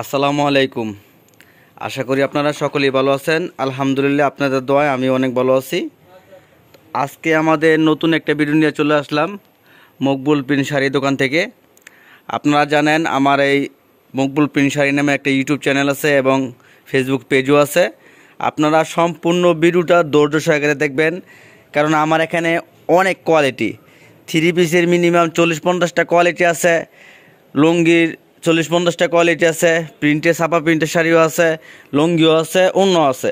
আসসালামু আলাইকুম। আশা করি আপনারা সকলেই ভালো আছেন। আলহামদুলিল্লাহ, আপনাদের দোয়ায় আমি অনেক ভালো আছি। আজকে আমাদের নতুন একটা ভিডিও নিয়ে চলে আসলাম মকবুল প্রিন্ট শাড়ি দোকান থেকে। আপনারা জানেন আমার এই মকবুল প্রিন্ট শাড়ি নামে একটা ইউটিউব চ্যানেল আছে এবং ফেসবুক পেজও আছে। আপনারা সম্পূর্ণ ভিডিওটা ধৈর্য সহকারে দেখবেন, কারণ আমার এখানে অনেক কোয়ালিটি, থ্রি পিসের মিনিমাম 40-50টা কোয়ালিটি আছে, লুঙ্গির 40-50টা কোয়ালিটি আছে, প্রিন্টের ছাপা প্রিন্টের শাড়িও আছে, লুঙ্গিও আছে, ওড়নাও আছে।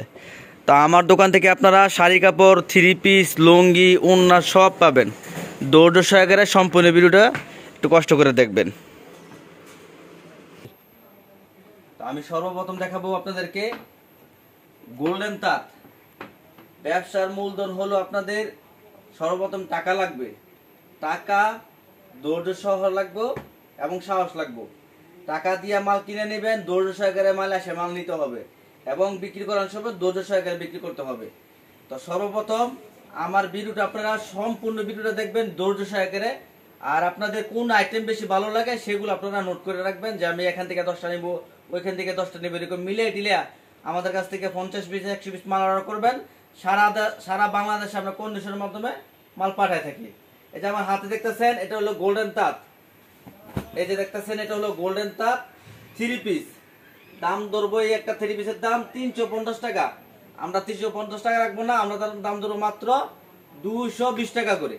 তো আমার দোকান থেকে আপনারা শাড়ি কাপড়, থ্রি পিস, লুঙ্গি, ওড়না সব পাবেন। ধৈর্য সহকারে সম্পূর্ণ ভিডিওটা একটু কষ্ট করে দেখবেন। তো আমি সর্বপ্রথম দেখাবো আপনাদেরকে গোল্ডেন তাঁত। ব্যবসার মূলধন হলো আপনাদের সর্বপ্রথম টাকা লাগবে, টাকা, ধৈর্য সহ লাগবে এবং সাহস লাগবে। টাকা দিয়ে মাল কিনে নেবেন, ধৈর্য সহকারে মাল আসে মাল নিতে হবে এবং বিক্রি করার সময় ধৈর্য সহকারে বিক্রি করতে হবে। তো সর্বপ্রথম আমার ভিডিওটা আপনারা সম্পূর্ণ ভিডিওটা দেখবেন ধৈর্য সহকারে। আর আপনাদের কোন আইটেম বেশি ভালো লাগে সেগুলো আপনারা নোট করে রাখবেন, যে আমি এখান থেকে 10টা নিব, ওইখান থেকে 10টা নিব, এরকম মিলে টিলে আমাদের কাছ থেকে 50 পিস 100 পিস মাল অর্ডার করবেন। সারা বাংলাদেশে আমরা কন্ডিশনের মাধ্যমে মাল পাঠায় থাকি। এই যে আমার হাতে দেখতেছেন, এটা হলো গোল্ডেন তাঁত। এই যে দেখতেছেন, এটা হলো গোল্ডেন তাঁত থ্রি পিস। দাম ধরবো, এই একটা থ্রি পিসের দাম 350 টাকা। আমরা 350 টাকা রাখবো না, আমরা দাম ধরবো মাত্র 220 টাকা করে।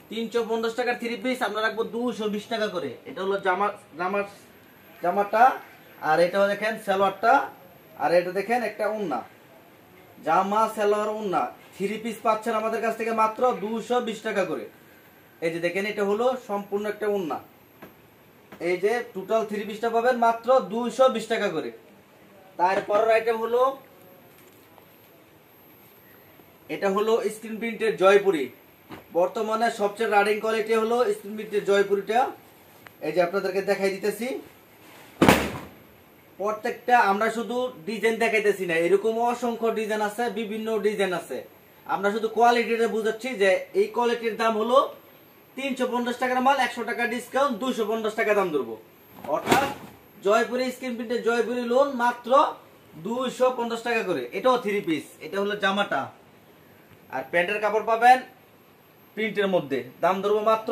350 টাকার থ্রি পিস আমরা রাখবো 220 টাকা করে। এটা হলো জামাটা, আর এটা দেখেন সালোয়ারটা, আর এটা দেখেন একটা ওড়না। জামা, সালোয়ার, ওড়না থ্রি পিস পাচ্ছেন আমাদের কাছ থেকে মাত্র 220 টাকা করে। এই যে দেখেন, এটা হলো সম্পূর্ণ একটা ওড়না। এই যে টোটাল থ্রি পিসটা পাবেন মাত্র 220 টাকা করে। তারপরের আইটেম হলো, এটা হলো স্ক্রিন প্রিন্টের জয়পুরি। বর্তমানে সবচেয়ে রানিং কোয়ালিটি হলো স্ক্রিন প্রিন্টের জয়পুরিটা। এই যে আপনাদেরকে দেখাই দিতেছি, প্রত্যেকটা আমরা শুধু ডিজাইন দেখাইতেছি না, এরকম অসংখ্য ডিজাইন আছে, বিভিন্ন ডিজাইন আছে। আমরা শুধু কোয়ালিটিটা বুঝাচ্ছি যে এই কোয়ালিটির দাম হলো 350 টাকার মাল 100 টাকা ডিসকাউন্ট 250 টাকা দাম ধরবো। অর্থাৎ জয়পুরি স্ক্রিন প্রিন্টের জয়পুরি লোন মাত্র 250 টাকা করে। এটাও থ্রি পিস। এটা হলো জামাটা, আর প্যান্টের কাপড় পাবেন প্রিন্টের মধ্যে, দাম ধরবো মাত্র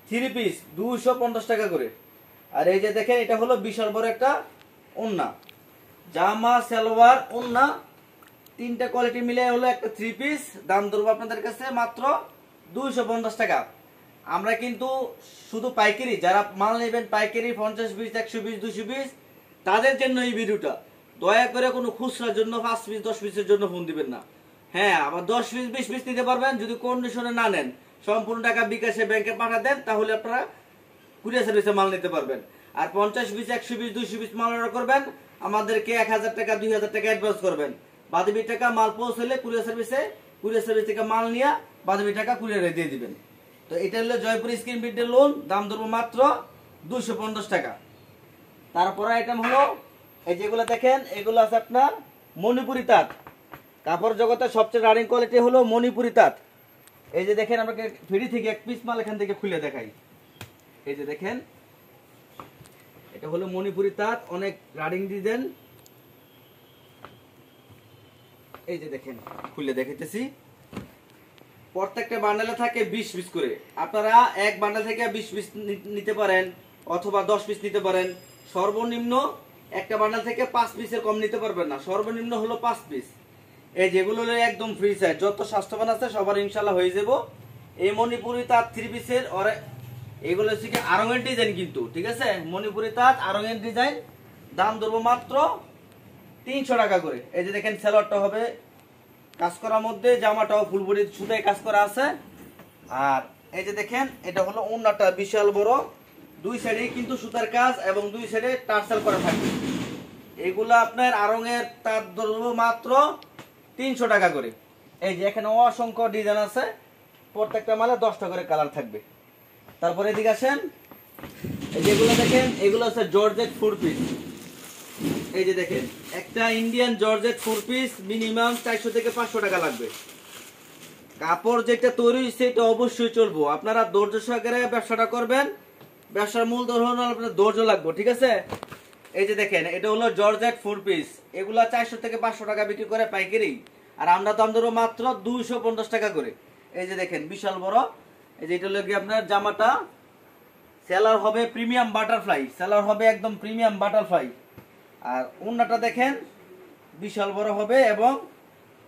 থ্রি পিস 250 টাকা করে। আর এই যে দেখেন, এটা হলো বিশাল বড় একটা ওড়না। জামা, সালোয়ার, ওড়না তিনটা কোয়ালিটি মিলে হলো একটা থ্রি পিস, দাম ধরবো আপনাদের কাছে মাত্র 250 টাকা। আমরা কিন্তু শুধু পাইকারি, যারা মাল নেবেন পাইকারি 50 পিস, 100 পিস, 200 পিস, তাদের জন্য এই ভিডিওটা। দয়া করে কোনো খুচরার জন্য 5 পিস 10 পিসের জন্য ফোন দিবেন না। হ্যাঁ, আবার 10 পিস 20 পিস নিতে পারবেন যদি কন্ডিশনে না নেন, সম্পূর্ণ টাকা বিকাশে ব্যাংকে পাঠা দেন, তাহলে আপনারা কুরিয়ার সার্ভিসে মাল নিতে পারবেন। আর 50 পিস 100 পিস 200 পিস মাল অর্ডার করবেন, আমাদেরকে 1000 টাকা 2000 টাকা অ্যাডভান্স করবেন। বাকি টাকা মাল পৌঁছলে কুরিয়ার সার্ভিস থেকে মাল নিয়ে বাকি টাকা কুরিয়ারে দিয়ে দিবেন। তো এটা হলো জয়পুরি স্ক্রিন প্রিন্টের লোন, দাম ধরবো মাত্র 250 টাকা। তারপরে আইটেম হলো, এই যেগুলো দেখেন, এগুলো আছে আপনার মণিপুরি তাঁত। কাপড় জগতে সবচেয়ে রানিং কোয়ালিটি হলো মণিপুরি তাঁত। এই যে দেখেন, আমাকে ফ্রি থেকে এক পিস মাল এখান থেকে খুলে দেখাই। এই যে দেখেন, এটা হলো মণিপুরি তাঁত, অনেক রানিং ডিজাইন। এই যে দেখেন, খুলে দেখাইতেছি। প্রত্যেকটা বান্ডেলে থাকে 20 পিস করে। আপনারা এক বান্ডেল থেকে 20 পিস নিতে পারেন অথবা 10 পিস নিতে পারেন। সর্বনিম্ন একটা বান্ডেল থেকে 5 পিসের কম নিতে পারবেন না, সর্বনিম্ন হলো 5 পিস। এই যেগুলো হলো একদম ফ্রি সাইজ, যত স্বাস্থ্যবান আছে সবার ইনশাল্লাহ হয়ে যাব। এই মণিপুরি তাঁত থ্রি পিসের এগুলো হচ্ছে কি আরঙের ডিজাইন, কিন্তু ঠিক আছে, মণিপুরি তাঁত আরঙের ডিজাইন, দাম ধরবো মাত্র 300 টাকা করে। এই যে দেখেন, সালোয়ারটা হবে কাজ করার মধ্যে, জামাটাও ফুল বডি সুতায় কাজ করা আছে। আর এই যে দেখেন, এটা হলো ওড়নাটা বিশাল বড়, দুই সাইডে কিন্তু সুতার কাজ এবং দুই সাইডে টার্সেল করা থাকবে। এগুলো আপনার আরঙের তাঁত ধরবো মাত্র 300 টাকা করে। এই যে এখানে অসংখ্য ডিজাইন আছে, প্রত্যেকটা মালে 10টা করে কালার থাকবে। তারপরে এদিকে আসেন, এই যেগুলো দেখেন, এগুলো আছে জর্জেট 4 পিস। এই যে দেখেন, একটা ইন্ডিয়ান জর্জেট 4 পিস মিনিমাম 400 থেকে 500 টাকা লাগবে। কাপড় যেটা তৈরি সেটা অবশ্যই চলবো। আপনারা ধৈর্য সহকারে ব্যবসাটা করবেন, ব্যবসার মূল ধরন আপনার ধৈর্য লাগবে, ঠিক আছে। এই যে দেখেন এটা হলো জর্জেট 4 পিস, এগুলা 400 থেকে 500 টাকা বিক্রি করে পাইকারি, আর আমরা দাম ধরবো মাত্র 250 টাকা করে। এই যে দেখেন বিশাল বড়, এই যে এটা হলো কি আপনার জামাটা সেলার হবে প্রিমিয়াম বাটারফ্লাই, সেলার হবে একদম প্রিমিয়াম বাটারফ্লাই। আর ওন্নাটা দেখেন বিশাল বড় হবে এবং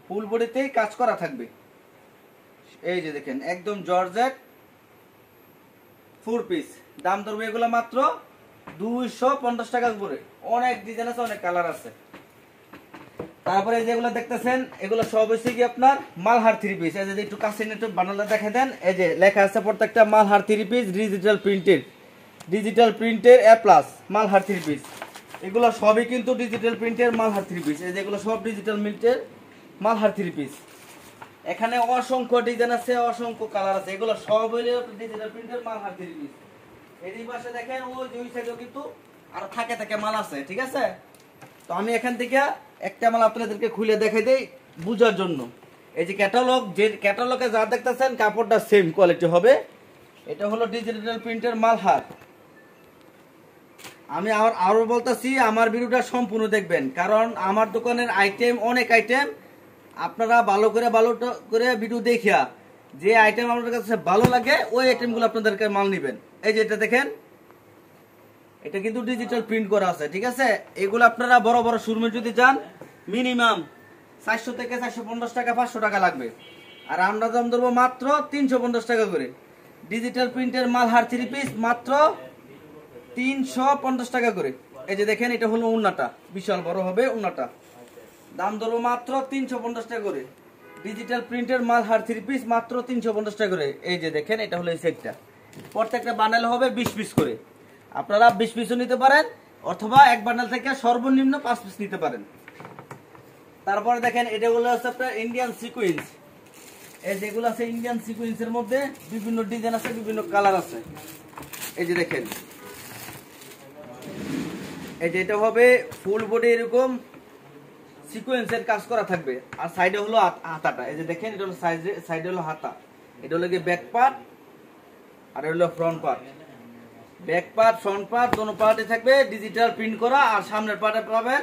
ফুল বডিতেই কাজ করা থাকবে। এই যে দেখেন একদম জর্জেট 4 পিস, দাম ধরবে এগুলো মাত্র 250 টাকা করে। অনেক ডিজাইন আছে, অনেক কালার আছে। তারপরে যেগুলো দেখতেছেন এগুলো সব হচ্ছে কি আপনার মালহার 3 পিস। এই যে একটু কাছে নিয়ে একটু বানালে দেখে দেন, এই যে লেখা আছে প্রত্যেকটা মালহার 3 পিস, ডিজিটাল প্রিন্টের A+ মালহার 3 পিস। এগুলো সবই কিন্তু ডিজিটাল প্রিন্টের মালহার 3 পিস। এই যেগুলো সব ডিজিটাল প্রিন্টের মালহার 3 পিস। এখানে অসংখ্য ডিজাইন আছে, অসংখ্য কালার আছে, এগুলো সব হইলে ডিজিটাল প্রিন্টের মালহার 3 পিস। এই পাশে দেখেন ওই দুই সাইডেও কিন্তু আর থাকে মাল আছে, ঠিক আছে। তো আমি এখান থেকে একটা মাল আপনাদেরকে খুলে দেখাই দেই বুঝার জন্য। এই যে ক্যাটালগ, যে ক্যাটালগে যা দেখতেছেন কাপড়টা সেম কোয়ালিটি হবে। এটা হলো ডিজিটাল প্রিন্টের মালহার। আমি আরো বলতেছি আমার ভিডিওটা সম্পূর্ণ দেখবেন, কারণ আমার দোকানের আইটেম অনেক আইটেম, আপনারা ভালো করে ভিডিও দেখিয়া যে আইটেম আপনাদের কাছে ভালো লাগে ওই আইটেমগুলো আপনাদেরকে মাল নেবেন। এই যে এটা দেখেন, এটা কিন্তু ডিজিটাল প্রিন্ট করা আছে, ঠিক আছে। এগুলো আপনারা বড় বড় শোরুমে যদি যান মিনিমাম 400 থেকে 450 টাকা 500 টাকা লাগবে, আর আমরা দাম ধরবো মাত্র 350 টাকা করে। ডিজিটাল প্রিন্টের মালহার 3 পিস মাত্র 350 টাকা করে। এই যে দেখেন এটা হলো ওন্নাটা, বিশাল বড় হবে ওন্নাটা, দাম ধরবো মাত্র 350 টাকা করে। ডিজিটাল প্রিন্টের মালহার 3 পিস মাত্র 350 টাকা করে। এই যে দেখেন এটা হলো এই সেটটা, প্রত্যেকটা বান্ডেল হবে 20 পিস করে। আপনারা 20 পিসও নিতে পারেন অথবা এক বান্ডেল থেকে সর্বনিম্ন 5 পিস নিতে পারেন। তারপরে দেখেন এটা হলো আপনার ইন্ডিয়ান সিকোয়েন্স। এই যেগুলো আছে ইন্ডিয়ান সিকোয়েন্সের মধ্যে বিভিন্ন ডিজাইন আছে, বিভিন্ন কালার আছে। এই যে দেখেন এই যে এটা হবে ফুল বডি এরকম সিকোয়েন্সের কাজ করা থাকবে, আর সাইডে হলো হাতাটা। এই যে দেখেন এটা হলো সাইডে হলো হাতা, এটা হলো গিয়ে ব্যাক পার্ট আর হলো front part. Back part front part দোনো পার্টে থাকবে ডিজিটাল প্রিন্ট করা, আর সামনের পার্টে পাবেন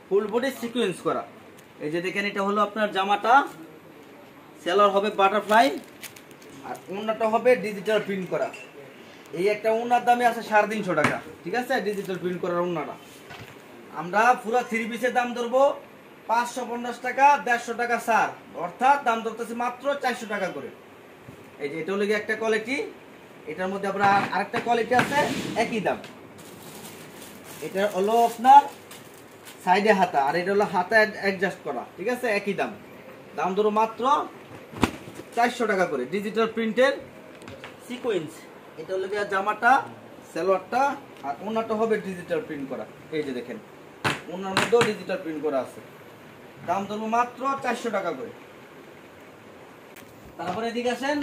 ফুল বডি সিকোয়েন্স করা। এই যে দেখেন এটা হলো আপনার জামাটা, সেলার হবে বাটারফ্লাই, আর ওন্নাটা হবে ডিজিটাল প্রিন্ট করা। এই একটা ওন্নার দামে আছে 350 টাকা, ঠিক আছে, ডিজিটাল প্রিন্ট করার ওন্নাটা। আমরা পুরো 3 পিসের দাম ধরবো 550 টাকা, 150 টাকা ছাড়, অর্থাৎ দাম ধরতেছে মাত্র 400 টাকা করে। এই যে এটা হলো একটা কোয়ালিটি, এটার মধ্যে আবার আরেকটা কোয়ালিটি আছে একই দাম। এটা হলো আপনার সাইডে হাতা, আর এটা হলো হাতা অ্যাডজাস্ট করা, ঠিক আছে, একই দাম। দাম ধরো মাত্র 400 টাকা করে। ডিজিটাল প্রিন্টের সিকোয়েন্স, এটা হলো জামাটা, সালোয়ারটা, আর ওন্নাটা হবে ডিজিটাল প্রিন্ট করা। এই যে দেখেন ওন্নার মধ্যেও ডিজিটাল প্রিন্ট করা আছে, দাম ধরবো মাত্র 400 টাকা করে। তারপরে এদিকে আসেন,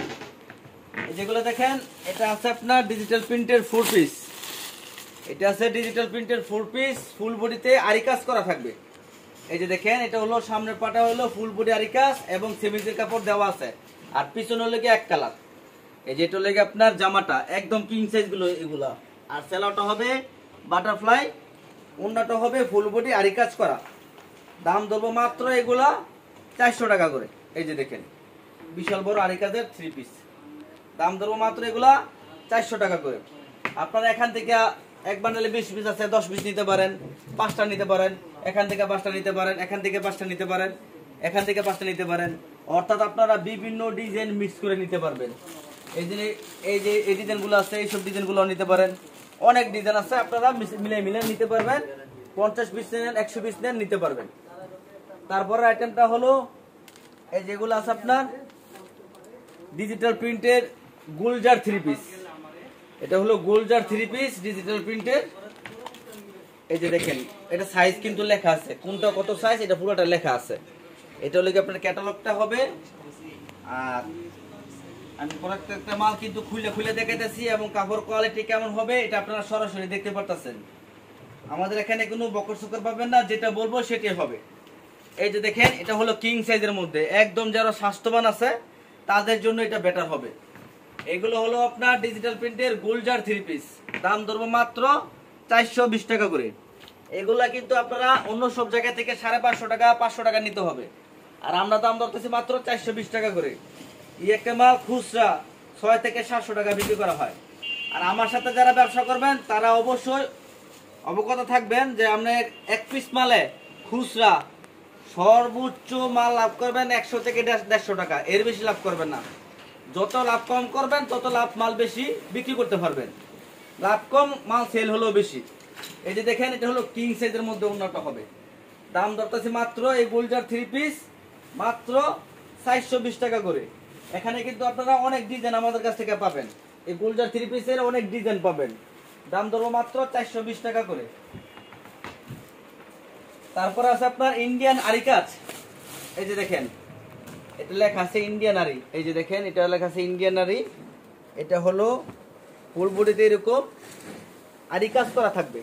যেগুলো দেখেন এটা আছে আপনার ডিজিটাল প্রিন্টের 4 পিস। এটা আছে ডিজিটাল প্রিন্টের 4 পিস, ফুল বডিতে আরি কাজ করা থাকবে। এই যে দেখেন এটা হলো সামনের পাটা হলো ফুল বডি আরি কাজ এবং সেমিজের কাপড় দেওয়া আছে, আর পিছনে হলো কি এক কালার। এই যে এটা হলো আপনার জামাটা একদম কিং সাইজ গুলো এগুলা, আর সেলাওটা হবে বাটারফ্লাই, ওন্নাটা হবে ফুল বডি আরি কাজ করা। দাম ধরবো মাত্র এগুলা 400 টাকা করে। এই যে দেখেন বিশাল বড় আরি কাজের 3 পিস, দাম ধরবো মাত্র এগুলা 400 টাকা করে। আপনারা এখান থেকে এক বান্ডেলে 20 পিস আছে, 10 পিস নিতে পারেন, 5টা নিতে পারেন, এখান থেকে 5টা নিতে পারেন, এখান থেকে 5টা নিতে পারেন, এখান থেকে 5টা নিতে পারেন, অর্থাৎ আপনারা বিভিন্ন ডিজাইন মিক্স করে নিতে পারবেন। এই যে এই ডিজাইনগুলো আছে, এইসব ডিজাইনগুলো নিতে পারেন, অনেক ডিজাইন আছে, আপনারা মিলে নিতে পারবেন। 50 পিস নেন, 100 পিস নেন, নিতে পারবেন। তারপরে আইটেমটা হলো এই যেগুলো আছে আপনার ডিজিটাল প্রিন্টের গুলজার 3 পিস। এটা হলো গুলজার 3 পিস ডিজিটাল প্রিন্টের। এই যে দেখেন এটা সাইজ কিন্তু লেখা আছে, কোনটা কত সাইজ এটা পুরোটা লেখা আছে। এটা হলো কি আপনার ক্যাটালগটা হবে, আর আমি প্রত্যেকটা মাল কিন্তু খুলে দেখাইতেছি এবং কাপড় কোয়ালিটি কেমন হবে এটা আপনারা সরাসরি দেখতে পারতেছেন। আমাদের এখানে কোনো বকর সকর পাবেন না, যেটা বলবো সেটাই হবে। এই যে দেখেন এটা হলো কিং সাইজের মধ্যে, একদম যারা স্বাস্থ্যবান আছে তাদের জন্য এটা বেটার হবে। এগুলো হলো আপনার ডিজিটাল প্রিন্টের গুলজার 3 পিস, দাম ধরবো মাত্র 420 টাকা করে। এগুলা কিন্তু আপনারা অন্য সব জায়গা থেকে 550 টাকা 500 টাকা নিতে হবে, আর আমরা দাম ধরতেছি মাত্র 420 টাকা করে। এই একটা মাল খুচরা 6 থেকে 700 টাকা বিক্রি করা হয়। আর আমার সাথে যারা ব্যবসা করবেন তারা অবশ্যই অবগত থাকবেন যে আপনি এক পিস মালে খুচরা সর্বোচ্চ মাল লাভ করবেন 100 থেকে 150 টাকা, এর বেশি লাভ করবেন না। যত লাভ কম করবেন তত লাভ মাল বেশি বিক্রি করতে পারবেন, লাভ কম মাল সেল হলেও বেশি। এই যে দেখেন এটা হলো কিং সাইজের মধ্যে উন্নত হবে, দাম ধরতেছি মাত্র এই গুলজার 3 পিস মাত্র 420 টাকা করে। এখানে কিন্তু আপনারা অনেক ডিজাইন আমাদের কাছ থেকে পাবেন, এই গুলজার 3 পিসের অনেক ডিজাইন পাবেন, দাম ধরবো মাত্র 420 টাকা করে। তারপর আছে আপনার ইন্ডিয়ান আরি কাজ, এই যে দেখেন এটা লেখা আছে ইন্ডিয়ান আরি, এই যে দেখেন এটা লেখা আছে ইন্ডিয়ান আরি। এটা হলো ফুল বডিতে এরকম আরি কাজ করা থাকবে,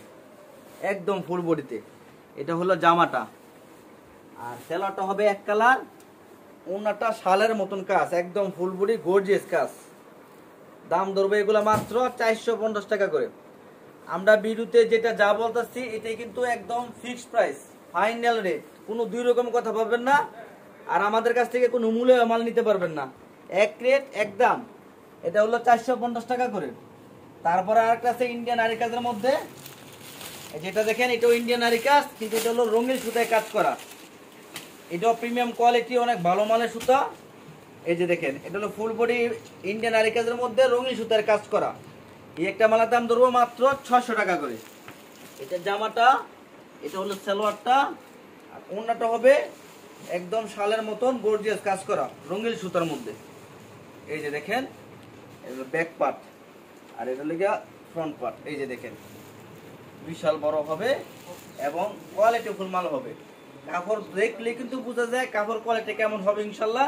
একদম ফুল বডিতে। এটা হলো জামাটা, আর সেলাটা হবে এক কালার, ওনাটা শালের মতন কাজ, একদম ফুল বডি গর্জিয়াস কাজ। দাম ধরবে এগুলো মাত্র 450 টাকা করে। আমরা ভিডিওতে যেটা যা বলতেছি এটাই কিন্তু একদম ফিক্সড প্রাইস, ফাইনাল রেট, কোনো দুই রকম কথা পাবেন না। আর আমাদের কাছ থেকে কোনো মূল্যে মাল নিতে পারবেন না, এক রেট এক দাম। এটা হলো 450 টাকা করে। তারপরে আরেকটা আছে ইন্ডিয়ান আরি কাজের মধ্যে, যেটা দেখেন এটাও ইন্ডিয়ান আরি কাজ, কিন্তু এটা হলো রঙিন সুতায় কাজ করা, এটাও প্রিমিয়াম কোয়ালিটি, অনেক ভালো মানের সুতা। এই যে দেখেন এটা হলো ফুল বডি ইন্ডিয়ান আরি কাজের মধ্যে রঙিন সুতার কাজ করা। এই একটা মালার দাম ধরবো মাত্র 600 টাকা করে। এটা জামাটা, এটা হলো সালোয়ারটা, আর ওড়নাটা হবে একদম শালের মতন গর্জিয়াস কাজ করা রঙিন সুতার মধ্যে। এই যে দেখেন এটা ব্যাক পার্ট, আর এটা লেগে ফ্রন্ট পার্ট। এই যে দেখেন বিশাল বড় হবে এবং কোয়ালিটি ফুল মাল হবে, কাপড় দেখলে কিন্তু বোঝা যায় কাপড় কোয়ালিটি কেমন হবে ইনশাল্লাহ।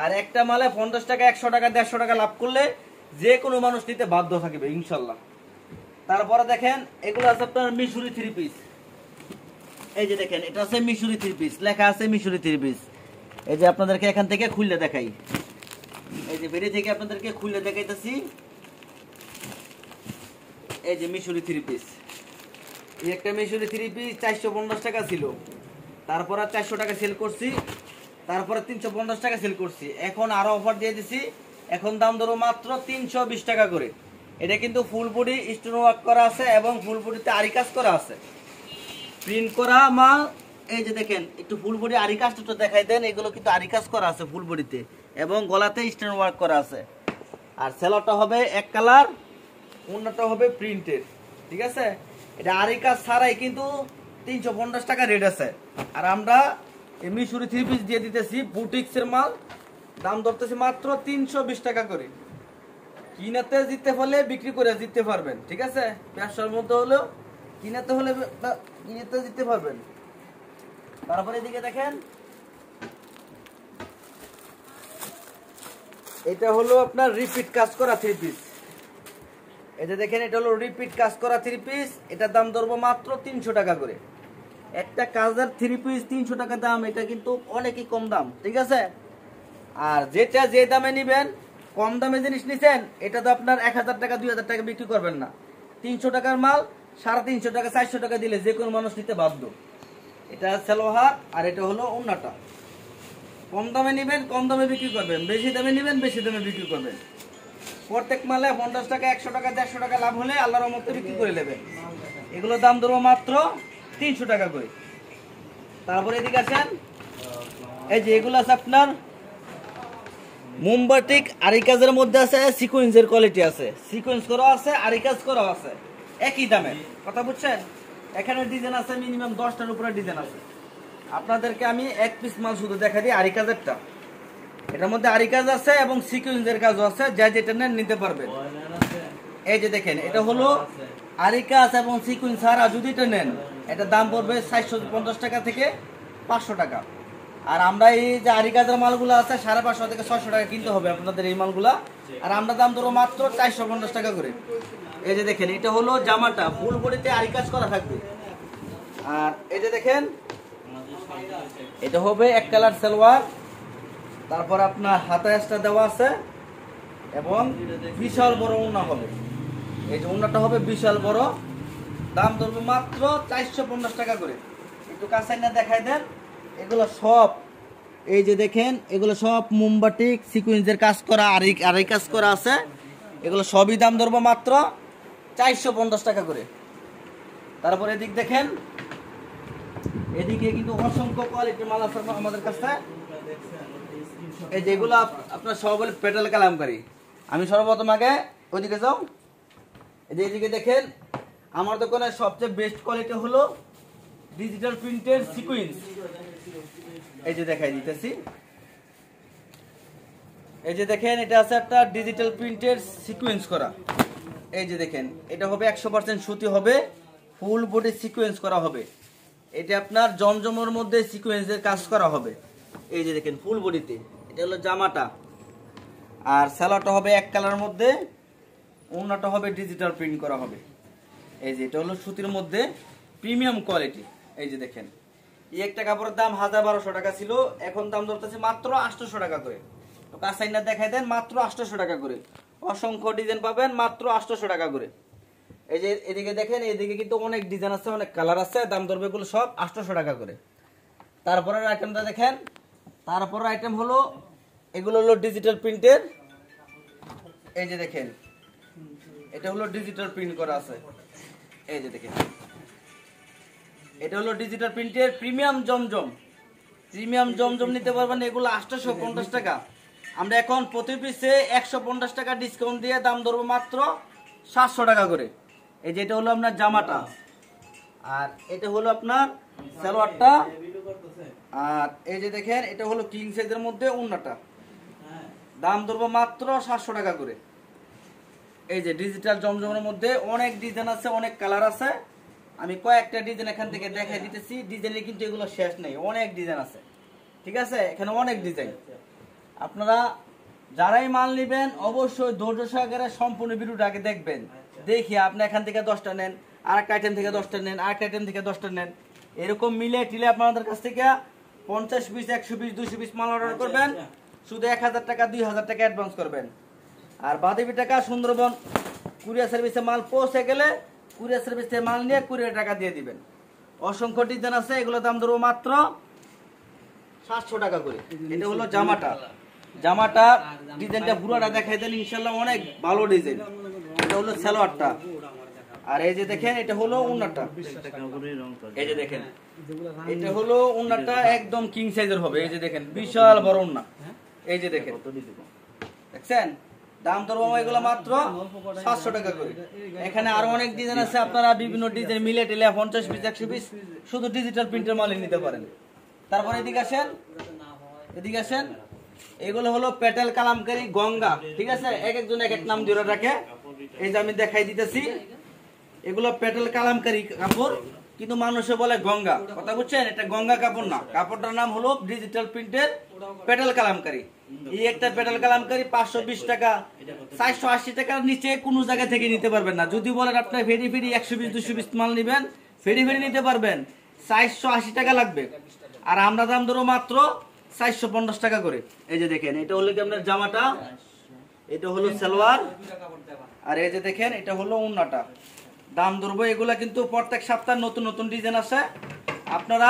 আর একটা মালে 50 টাকা 100 টাকা 150 টাকা লাভ করলে যে কোনো মানুষ নিতে বাধ্য থাকবে ইনশাল্লাহ। তারপরে দেখেন এগুলো আছে আপনার মিশরি 3 পিস, এই যে দেখেন এটা আছে মিশরি 3 পিস, লেখা আছে মিশরি 3 পিস। এই যে আপনাদেরকে এখান থেকে খুলে দেখাই, এই যে বেরিয়ে থেকে আপনাদেরকে খুলে দেখাইতেছি। এই যে মিশরি 3 পিস, এই একটা মিশরি 3 পিস 450 টাকা ছিল, তারপর 400 টাকা সেল করছি, তারপরে 350 টাকা সেল করছি, এখন আরো অফার দিয়ে দিছি, এখন দাম ধরো মাত্র 320 টাকা করে। এটা কিন্তু ফুল বডি স্টোন ওয়ার্ক করা আছে এবং ফুল বডিতে আরি কাজ করা আছে, প্রিন্ট করা মাল। এই যে দেখেন একটু ফুল বডি আরি কাজটা তো দেখাই দেন, এগুলো কিন্তু আরি কাজ করা আছে ফুল বডিতে এবং গলাতে স্টোন ওয়ার্ক করা আছে। আর সেলারটা হবে এক কালার, ওড়নাটা হবে প্রিন্টেড, ঠিক আছে। এটা আরি কাজ ছাড়াই কিন্তু 350 টাকা রেট আছে। আর আমরা এই মিশরি 3 পিস দিয়ে দিতেছি বুটিক্সের মাল, দাম ধরতেছি মাত্র 320 টাকা করে। কিনাতে জিততে পারলে বিক্রি করে জিততে পারবেন, ঠিক আছে। ব্যবসার মধ্যে হলেও কিনাতে হলে কিনাতে জিততে পারবেন। তারপরে এদিকে দেখেন এটা হলো আপনার রিপিট কাজ করা 3 পিস, এই যে দেখেন এটা হলো রিপিট কাজ করা 3 পিস। এটার দাম ধরবো মাত্র 300 টাকা করে। একটা কাজের 3 পিস 300 টাকা দাম, এটা কিন্তু অনেকই কম দাম, ঠিক আছে। আর যেটা যে দামে নিবেন, কম দামে জিনিস নিছেন, এটা তো আপনার 1000 টাকা 2000 টাকা বিক্রি করবেন না। 300 টাকার মাল 350 টাকা 400 টাকা দিলে যে কোনো মানুষ নিতে বাধ্য। এটা সালোয়ার আর এটা হলো ওড়নাটা। কম দামে নিবেন কম দামে বিক্রি করবেন, বেশি দামে নিবেন বেশি দামে বিক্রি করবেন। প্রত্যেক মালে 50 টাকা 100 টাকা 150 টাকা লাভ হলে আল্লাহর রহমতে বিক্রি করে নেবেন। এগুলোর দাম ধরবো মাত্র 300 টাকা করে। তারপরে এদিকে আসেন, এই যে এগুলো আছে আপনার মুম্বাটিক আরি কাজের মধ্যে আছে, সিকোয়েন্সের কোয়ালিটি আছে, সিকোয়েন্স করা আছে আরি কাজ করা আছে, একই দামে, কথা বুঝছেন। এখানে ডিজাইন আছে মিনিমাম 10টার উপরে ডিজাইন আছে। আপনাদেরকে আমি এক পিস মাল শুধু দেখা দিই আরি কাজেরটা। এটার মধ্যে আরি কাজ আছে এবং সিকোয়েন্সের কাজও আছে, যা যেটা নেন নিতে পারবেন। এই যে দেখেন এটা হলো আরি কাজ এবং সিকোয়েন্স ছাড়া যদি এটা নেন, এটা দাম পড়বে 450 টাকা থেকে 500 টাকা। আর আমরা এই যে আরি কাজের মালগুলো আছে 550 থেকে 600 টাকা কিনতে হবে আপনাদের এই মালগুলা। আর আমরা দাম ধরো মাত্র 450 টাকা করে। এই যে দেখেন এটা হলো জামাটা, ফুল বডিতে আরি কাজ করা থাকবে। আর এই যে দেখেন এটা হবে এক কালার সালোয়ার, তারপর আপনার হাতা এক্সট্রা দেওয়া আছে এবং বিশাল বড় ওড়না হবে। এই যে ওড়নাটা হবে বিশাল বড়, দাম ধরবো মাত্র 450 টাকা করে। একটু কাছে না দেখাই দেন। এগুলো সব এই যে দেখেন, এগুলো সব মোমবাটিক সিকোয়েন্সের কাজ করা, আর এই কাজ করা আছে। এগুলো সবই দাম ধরবো মাত্র 450 টাকা করে। তারপর এদিক দেখেন, এদিকে কিন্তু অসংখ্য কোয়ালিটির মাল আছে আমাদের কাছে। এই যেগুলো আপনার সব বলে পেটাল কালামকারী। আমি সর্বপ্রথম আগে ওইদিকে যাও। এই যে এদিকে দেখেন, আমার দোকানে সবচেয়ে বেস্ট কোয়ালিটি হলো ডিজিটাল প্রিন্টের সিকোয়েন্স। এই যে দেখাই দিতেছি, এই যে দেখেন, এটা আছে একটা ডিজিটাল প্রিন্টের সিকোয়েন্স করা। এই যে দেখেন, এটা হবে 100% সুতি হবে, ফুল বডি সিকোয়েন্স করা হবে। এটা আপনার জমজমের মধ্যে সিকোয়েন্সের কাজ করা হবে। এই যে দেখেন ফুল বডিতে, এটা হলো জামাটা। আর সালোয়ারটা হবে এক কালারের মধ্যে, ওড়নাটা হবে ডিজিটাল প্রিন্ট করা হবে। এই যে এটা হলো সুতির মধ্যে প্রিমিয়াম কোয়ালিটি। এই যে দেখেন, এই একটা কাপড়ের দাম 1200 টাকা ছিল, এখন দাম ধরতেছে মাত্র 800 টাকা করে। তো কাছাইনা দেখাই দেন, মাত্র 800 টাকা করে। অসংখ্য ডিজাইন পাবেন মাত্র 800 টাকা করে। এই যে এদিকে দেখেন, এদিকে কিন্তু অনেক ডিজাইন আছে, অনেক কালার আছে, দাম ধরবে এগুলো সব 800 টাকা করে। তারপরের আইটেমটা দেখেন, তারপরের আইটেম হলো এগুলো হলো ডিজিটাল প্রিন্টের। এই যে দেখেন, এটা হলো ডিজিটাল প্রিন্ট করা আছে। এই যে দেখেন, এটা হলো ডিজিটাল প্রিন্টের প্রিমিয়াম জমজম। প্রিমিয়াম জমজম নিতে পারবেন, এগুলো 850 টাকা। আমরা এখন প্রতি পিসে 150 টাকা ডিসকাউন্ট দিয়ে দাম ধরবো মাত্র 700 টাকা করে। এই যে এটা হলো আপনার জামাটা, আর এটা হলো আপনার সালোয়ারটা, আর এই যে দেখেন এটা হলো কিং সাইজের মধ্যে ওড়নাটা। দাম ধরবো মাত্র 700 টাকা করে। এই যে ডিজিটাল জমজমের মধ্যে অনেক ডিজাইন আছে, অনেক কালার আছে। আমি কয়েকটা ডিজাইন এখান থেকে দেখাই দিতেছি। ডিজাইনে কিন্তু এগুলো শেষ নেই, অনেক ডিজাইন আছে, ঠিক আছে? এখানে অনেক ডিজাইন। আপনারা যারাই মাল নেবেন অবশ্যই ধৈর্য সহকারে সম্পূর্ণ ভিডিওটা আগে দেখবেন। দেখি আপনি এখান থেকে 10টা নেন, আরেকটা আইটেম থেকে 10টা নেন, আরেকটা আইটেম থেকে 10টা নেন, এরকম মিলে টিলে আপনাদের কাছ থেকে 50 পিস 100 পিস 200 পিস মাল অর্ডার করবেন। শুধু 1000 টাকা 2000 টাকা অ্যাডভান্স করবেন, আর বাকি টাকা সুন্দরবন কুরিয়ার সার্ভিসে মাল পৌঁছে গেলে কুরিয়ার সার্ভিস থেকে মাল নিয়ে কুরিয়ার টাকা দিয়ে দিবেন। অসংখ্য ডিজাইন আছে, এগুলো দাম ধরবো মাত্র 700 টাকা করে। এটা হলো জামাটা, জামাটা ডিজাইনটা পুরোটা দেখাই দেন ইনশাআল্লাহ, অনেক ভালো ডিজাইন। এটা হলো সালোয়ারটা, আর এই যে দেখেন এটা হলো ওড়নাটা। এই যে দেখেন, এটা হলো ওড়নাটা একদম কিং সাইজের হবে। এই যে দেখেন বিশাল বড় ওড়না। এই যে দেখেন, দেখছেন? দাম ধরবো এগুলো মাত্র 700 টাকা করে। এখানে আরো অনেক ডিজাইন আছে, আপনারা বিভিন্ন ডিজাইন মিলে টেলে 50 পিস 100 পিস শুধু ডিজিটাল প্রিন্টের মাল নিতে পারেন। তারপরে এদিকে আসেন, এদিকে আসেন, এগুলো হলো পেটেল কালামকারী গঙ্গা, ঠিক আছে? এক একজন এক এক নাম দিয়ে রাখে। এই যে আমি দেখাই দিতেছি, এগুলো পেটেল কালামকারী কাপড়, কিন্তু মানুষে বলে গঙ্গা, কথা বুঝছেন? এটা গঙ্গা কাপড় না, কাপড়টার নাম হলো ডিজিটাল প্রিন্টের পেটেল কালামকারী। এই একটা পেটেল কালামকারী 520 টাকা 480 টাকার নিচে কোনো জায়গা থেকে নিতে পারবেন না। যদি বলেন আপনি ফেরি ফেরি 100 পিস 200 পিস মাল নেবেন, ফেরি ফেরি নিতে পারবেন, 480 টাকা লাগবে। আর আমরা দাম ধরো মাত্র 450 টাকা করে। এই যে দেখেন, এটা হলো কি আপনার জামাটা, এটা হলো সালোয়ার, আর এই যে দেখেন এটা হলো ওড়নাটা। দাম ধরবো এগুলা কিন্তু প্রত্যেক সপ্তাহে নতুন নতুন ডিজাইন আছে। আপনারা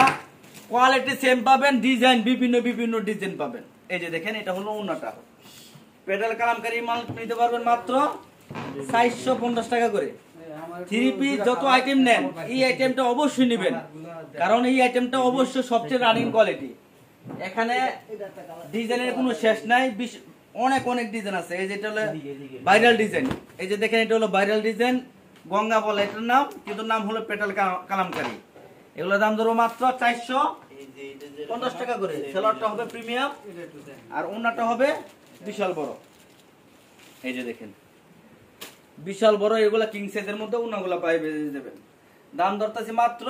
কোয়ালিটি সেম পাবেন, ডিজাইন বিভিন্ন বিভিন্ন ডিজাইন পাবেন। এই যে দেখেন, এটা হলো ওড়নাটা। পেটেল কালামকারী মাল নিতে পারবেন মাত্র 450 টাকা করে। 3 পিস যত আইটেম নেন, এই আইটেমটা অবশ্যই নেবেন, কারণ এই আইটেমটা অবশ্যই সবচেয়ে রানিং কোয়ালিটি। এখানে ডিজাইনের কোনো শেষ নাই, অনেক অনেক ডিজাইন আছে। এই যে এটা হলো ভাইরাল ডিজাইন। এই যে দেখেন, এটা হলো ভাইরাল ডিজাইন, গঙ্গা বলে এটার নাম, কিন্তু নাম হলো পেটেল কালামকারী। এগুলোর দাম ধরো মাত্র 450 টাকা করে। সালোয়ারটা হবে প্রিমিয়াম, আর ওড়নাটা হবে বিশাল বড়। এই যে দেখেন বিশাল বড়, এগুলা কিং সাইজের মধ্যে ওড়নাগুলা পাই দেবেন। দাম ধরতেছি মাত্র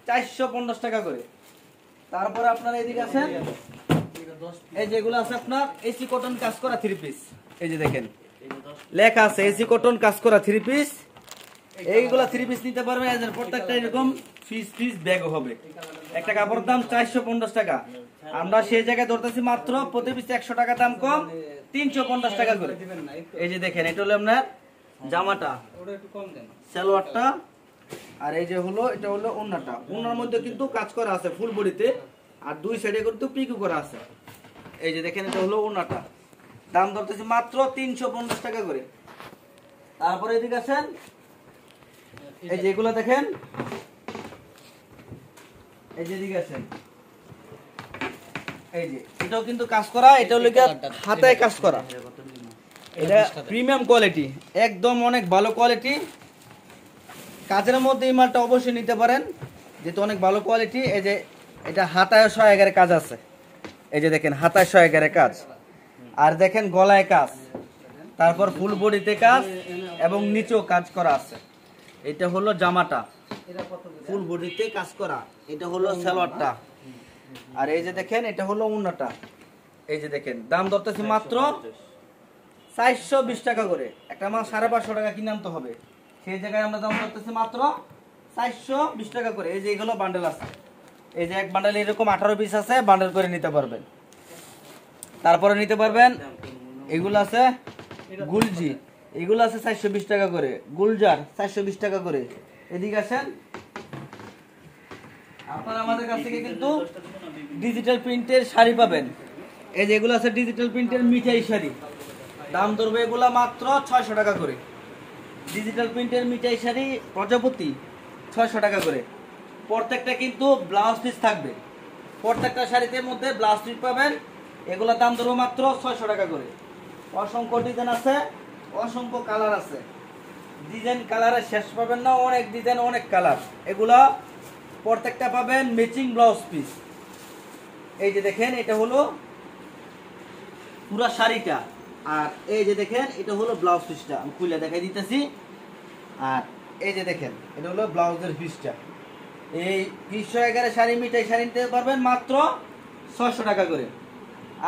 450 টাকা করে। তারপরে আপনারা এদিকে আছেন, এই যেগুলো আছে আপনার এসি কটন কাজ করা 3 পিস। এই যে দেখেন লেখা আছে এসি কটন কাজ করা 3 পিস। এইগুলা 3 পিস নিতে পারবেন, এদের প্রত্যেকটা এরকম পিস ব্যাগ হবে। একটা কাপড়ের দাম 450 টাকা, আমরা সেই জায়গায় ধরতেছি মাত্র প্রতি পিস 100 টাকা দাম কম, 350 টাকা করে। এই যে দেখেন, এটা হলো আপনার জামাটা, সালোয়ারটা, আর এই যে হলো এটা হলো ওন্নাটা, ওন্নার মধ্যে কিন্তু কাজ করা আছে ফুল বডিতে, আর দুই সাইডে কিন্তু পিকো করা আছে। এই যে দেখেন এটা হলো ওন্নাটা, দাম ধরতেছি মাত্র 350 টাকা করে। তারপরে এদিকে আসেন, এই যে এগুলো দেখেন, এই যে এদিকে আসেন, এই যে এটাও কিন্তু কাজ করা, এটা হলো হাতায় কাজ করা, এটা প্রিমিয়াম কোয়ালিটি, একদম অনেক ভালো কোয়ালিটি। কাজের মধ্যে এই মালটা অবশ্যই নিতে পারেন, যেহেতু অনেক ভালো কোয়ালিটি। এই যে এটা হাতায় 111 কাজ আছে, এই যে দেখেন হাতায় 111 কাজ, আর দেখেন গলায় কাজ, তারপর ফুল বডিতে কাজ এবং নিচেও কাজ করা আছে। এটা হলো জামাটা, ফুল বডিতে কাজ করা, এটা হলো সালোয়ারটা, আর এই যে দেখেন এটা হলো ওন্নাটা। এই যে দেখেন দাম ধরতেছি মাত্র 420 টাকা করে। একটা মাল 550 টাকা কিনে আনতে হবে, সেই জায়গায় আমরা দাম ধরতেছি মাত্র 420 টাকা করে। এই যে এগুলো বান্ডেল আছে, এই যে এক বান্ডেল এরকম 18 পিস আছে, বান্ডেল করে নিতে পারবেন। তারপরে নিতে পারবেন এগুলো আছে গুলজি, এগুলো আছে 420 টাকা করে, গুলজার 420 টাকা করে। এদিকে আসেন, আপনারা আমাদের কাছ থেকে কিন্তু ডিজিটাল প্রিন্টের শাড়ি পাবেন। এই যে এগুলো আছে ডিজিটাল প্রিন্টের মিঠাই শাড়ি, দাম ধরবে এগুলা মাত্র 600 টাকা করে। ডিজিটাল প্রিন্টের মিঠাই শাড়ি প্রজাপতি 600 টাকা করে। প্রত্যেকটা কিন্তু ব্লাউজ পিস থাকবে, প্রত্যেকটা শাড়িতে মধ্যে ব্লাউজ পিস পাবেন। এগুলোর দাম ধরবো মাত্র 600 টাকা করে। অসংখ্য ডিজাইন আছে, অসংখ্য কালার আছে, ডিজাইন কালারে শেষ পাবেন না, অনেক ডিজাইন অনেক কালার। এগুলা প্রত্যেকটা পাবেন ম্যাচিং ব্লাউজ পিস। এই যে দেখেন এটা হলো পুরা শাড়িটা, আর এই যে দেখেন এটা হলো ব্লাউজ পিসটা, আমি খুলে দেখাই দিতেছি। আর এই যে দেখেন এটা হলো ব্লাউজের পিসটা। এই 211 শাড়ি মিঠাই শাড়ি নিতে পারবেন মাত্র 600 টাকা করে।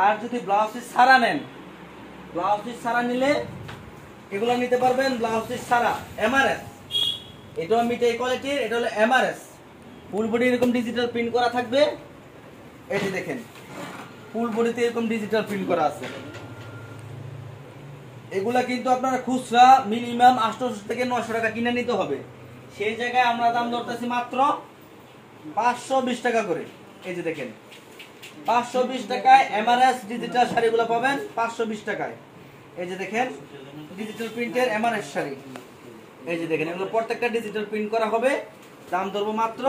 আর যদি ব্লাউজ পিস ছাড়া নেন, ব্লাউজ পিস ছাড়া নিলে এগুলো নিতে পারবেন ব্লাউজ পিস ছাড়া, এমআরএস। এটাও মিঠাই কোয়ালিটির, এটা হলো এমআরএস। ফুল বডি এরকম ডিজিটাল প্রিন্ট করা থাকবে। এই যে দেখেন ফুল বডিতে এরকম ডিজিটাল প্রিন্ট করা আছে। এগুলা কিন্তু আপনারা খুচরা মিনিমাম 800 থেকে 900 টাকা কিনে নিতে হবে, সেই জায়গায় আমরা দাম ধরতেছি মাত্র 520 টাকা করে। এই যে দেখেন 520 টাকায় এমআরএস ডিজিটাল শাড়িগুলো পাবেন 520 টাকায়। এই যে দেখেন ডিজিটাল প্রিন্টের এমআরএস শাড়ি, এই যে দেখেন এগুলো প্রত্যেকটা ডিজিটাল প্রিন্ট করা হবে, দাম ধরবো মাত্র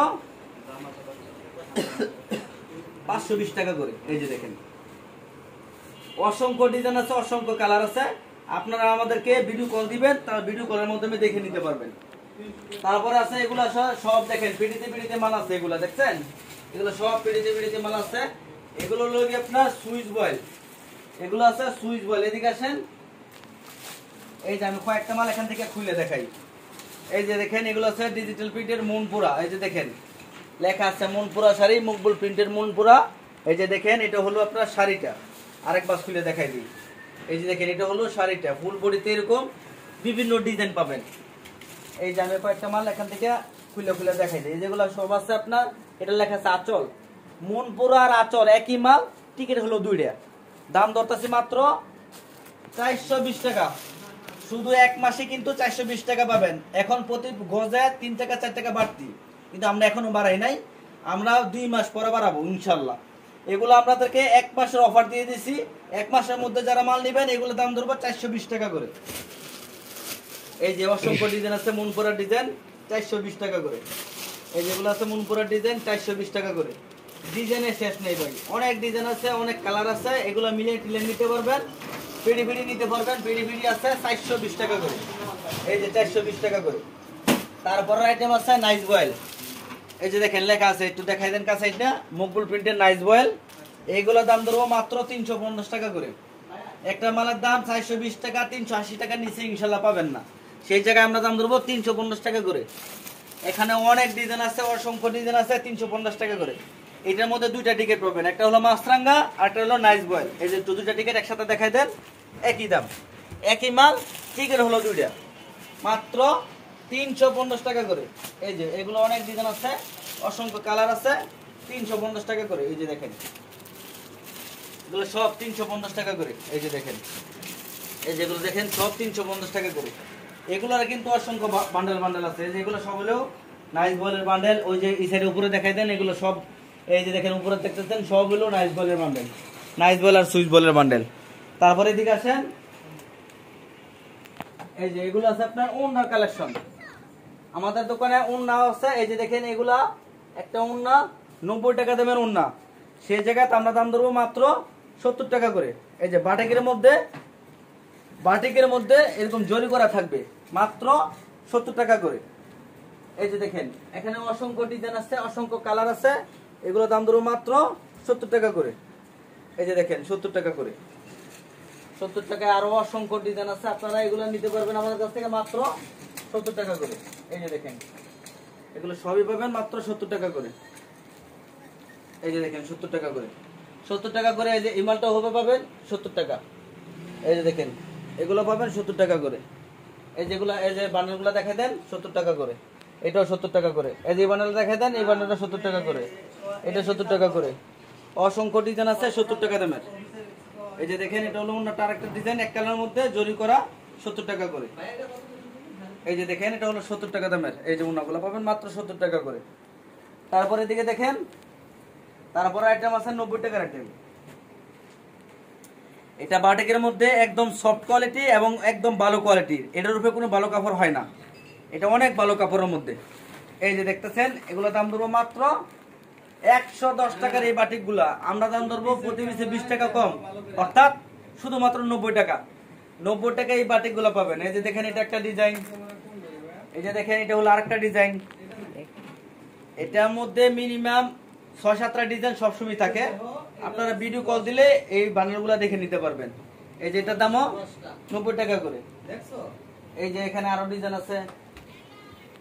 520 টাকা করে। এই যে দেখেন অসংখ্য ডিজাইন আছে, অসংখ্য কালার আছে। আপনারা আমাদেরকে ভিডিও কল দিবেন, তার ভিডিও কলের মাধ্যমে দেখে নিতে পারবেন। তারপরে আছে এগুলা সব দেখেন পিড়িতে পিড়িতে মাল আছে, এগুলা দেখছেন, এগুলো সব পিড়িতে পিড়িতে মাল আছে। এগুলো হলো কি আপনার সুইচ বয়েল, এগুলো আছে সুইচ বয়েল। এদিকে আসেন, এই যে আমি কয়েকটা মাল এখান থেকে খুলে দেখাই। এই যে দেখেন এগুলো আছে ডিজিটাল প্রিন্টের মনপুরা, এই যে দেখেন লেখা আছে মনপুরা শাড়ি, মকবুল প্রিন্টের মনপুরা। এই যে দেখেন এটা হলো আপনার শাড়িটা, আরেকবার খুলে দেখাই দিই। এই যে দেখেন এটা হলো শাড়িটা, ফুল বডিতে এরকম বিভিন্ন ডিজাইন পাবেন। এই যে আমি কয়েকটা মাল এখান থেকে খুলে খুলে দেখাই দিই। যেগুলো সব আছে আপনার, এটা লেখা আছে আঁচল, মনপুরা আর আঁচল একই মাল, টিকিট হলো 2টা। দাম ধরতেছি মাত্র 420 টাকা। শুধু এক মাসে কিন্তু 420 টাকা পাবেন। এখন প্রতি গজে 3 টাকা 4 টাকা বাড়তি, কিন্তু আমরা এখনো বাড়াই নাই, আমরা 2 মাস পরে বাড়াবো ইনশাল্লাহ। এগুলো আপনাদেরকে 1 মাসের অফার দিয়ে দিছি। 1 মাসের মধ্যে যারা মাল নেবেন এগুলো দাম ধরবো 420 টাকা করে। এই যে অসংখ্য ডিজাইন আছে মনপুরার ডিজাইন 420 টাকা করে। এই যেগুলো আছে মনপুরার ডিজাইন 420 টাকা করে। ডিজাইনের শেষ নেই ভাই, অনেক ডিজাইন আছে, অনেক কালার আছে। এগুলো মিলিয়ে টিলে নিতে পারবেন, পিড়ি পিড়ি নিতে পারবেন। পিড়ি পিড়ি আছে 420 টাকা করে, এই যে 420 টাকা করে। তারপরে আইটেম আছে নাইস বয়েল, এই যে দেখেন লেখা আছে, একটু দেখাই দেন কাছে, এটা মকবুল প্রিন্টের নাইস বয়েল। এইগুলো দাম ধরবো মাত্র 350 টাকা করে। একটা মালের দাম 420 টাকা, 380 টাকার নিচে ইনশাল্লাহ পাবেন না, সেই জায়গায় আমরা দাম ধরবো 350 টাকা করে। এখানে অনেক ডিজাইন আছে, অসংখ্য ডিজাইন আছে, 350 টাকা করে। এটার মধ্যে 2টা টিকিট পাবেন, একটা হলো মাছরাঙ্গা আর একটা হলো নাইস বয়েল। এই যে 2টা টিকিট একসাথে দেখাই দেন, একই দাম, একই মাল, টিকিট হলো 2টা, মাত্র 350 টাকা করে। এই যে এগুলো অনেক ডিজাইন আছে, অসংখ্য কালার আছে, 350 টাকা করে। এই যে দেখেন এগুলো সব 350 টাকা করে। এই যে দেখেন, এই যেগুলো দেখেন সব 350 টাকা করে। এগুলোর কিন্তু অসংখ্য বান্ডেল বান্ডেল আছে, যেগুলো সব হলো নাইস বলের বান্ডেল। ওই যে এই সাইডে উপরে দেখাই দেন, এগুলো সব এই যে দেখেন উপরে দেখতেছেন সব হলো নাইস বলের বান্ডেল, নাইস বল আর সুইচ বলের বান্ডেল। তারপরে এদিকে আসেন, এই যে এগুলো আছে আপনার ওড়নার কালেকশন। আমাদের দোকানে ওড়না আছে, এই যে দেখেন এগুলা একটা ওড়না 90 টাকা দামের ওড়না, সেই জায়গায় আমরা দাম ধরবো মাত্র 70 টাকা করে। এই যে বাটিকের মধ্যে এরকম জরি করা থাকবে মাত্র 70 টাকা করে। এই যে দেখেন এখানে অসংখ্য ডিজাইন আছে, অসংখ্য কালার আছে, এগুলো দাম ধরবো মাত্র 70 টাকা করে। এই যে দেখেন 70 টাকা করে, 70 টাকায় আরো অসংখ্য ডিজাইন আছে, আপনারা এগুলো নিতে পারবেন আমাদের কাছ থেকে মাত্র 70 টাকা করে। এই যে দেখেন এগুলো সবই পাবেন মাত্র 70 টাকা করে। এই যে দেখেন 70 টাকা করে, 70 টাকা করে। এই যে ইমালটা হবে পাবেন 70 টাকা। এই যে দেখেন এগুলো পাবেন 70 টাকা করে। এই যেগুলো এই যে বান্ডেলগুলো দেখাই দেন 70 টাকা করে, এটাও 70 টাকা করে। এই যে বান্ডেল দেখাই দেন, এই বান্ডেলটা 70 টাকা করে, এটা 70 টাকা করে। অসংখ্য ডিজাইন আছে 70 টাকা দামের। এই যে দেখেন এটা হলো অন্য আরেকটা ডিজাইন, এক কালারের মধ্যে জরি করা 70 টাকা করে। এই যে দেখেন এটা হলো 70 টাকা দামের, এই যে ওনাগুলো পাবেন মাত্র 70 টাকা করে। তারপরে এদিকে দেখেন, তারপরে আইটেম আছে 90 টাকার আইটেম। এটা বাটিকের মধ্যে একদম সফট কোয়ালিটি এবং একদম ভালো কোয়ালিটির, এটার উপরে কোনো ভালো কাপড় হয় না, এটা অনেক ভালো কাপড়ের মধ্যে। এই যে দেখতেছেন এগুলো দাম ধরবো মাত্র 110 টাকার। এই বাটিকগুলা আমরা দাম ধরবো প্রতি পিসে 20 টাকা কম, অর্থাৎ শুধুমাত্র 90 টাকা। 90 টাকা এই বাটিকগুলো পাবেন। এই যে দেখেন এটা একটা ডিজাইন, এই যে দেখেন এটা হলো আরেকটা ডিজাইন। এটার মধ্যে মিনিমাম 6-7টা ডিজাইন সবসময় থাকে, আপনারা ভিডিও কল দিলে এই বান্ডেলগুলো দেখে নিতে পারবেন। এই যে এটার দামও 90 টাকা করে। এই যে এখানে আরো ডিজাইন আছে,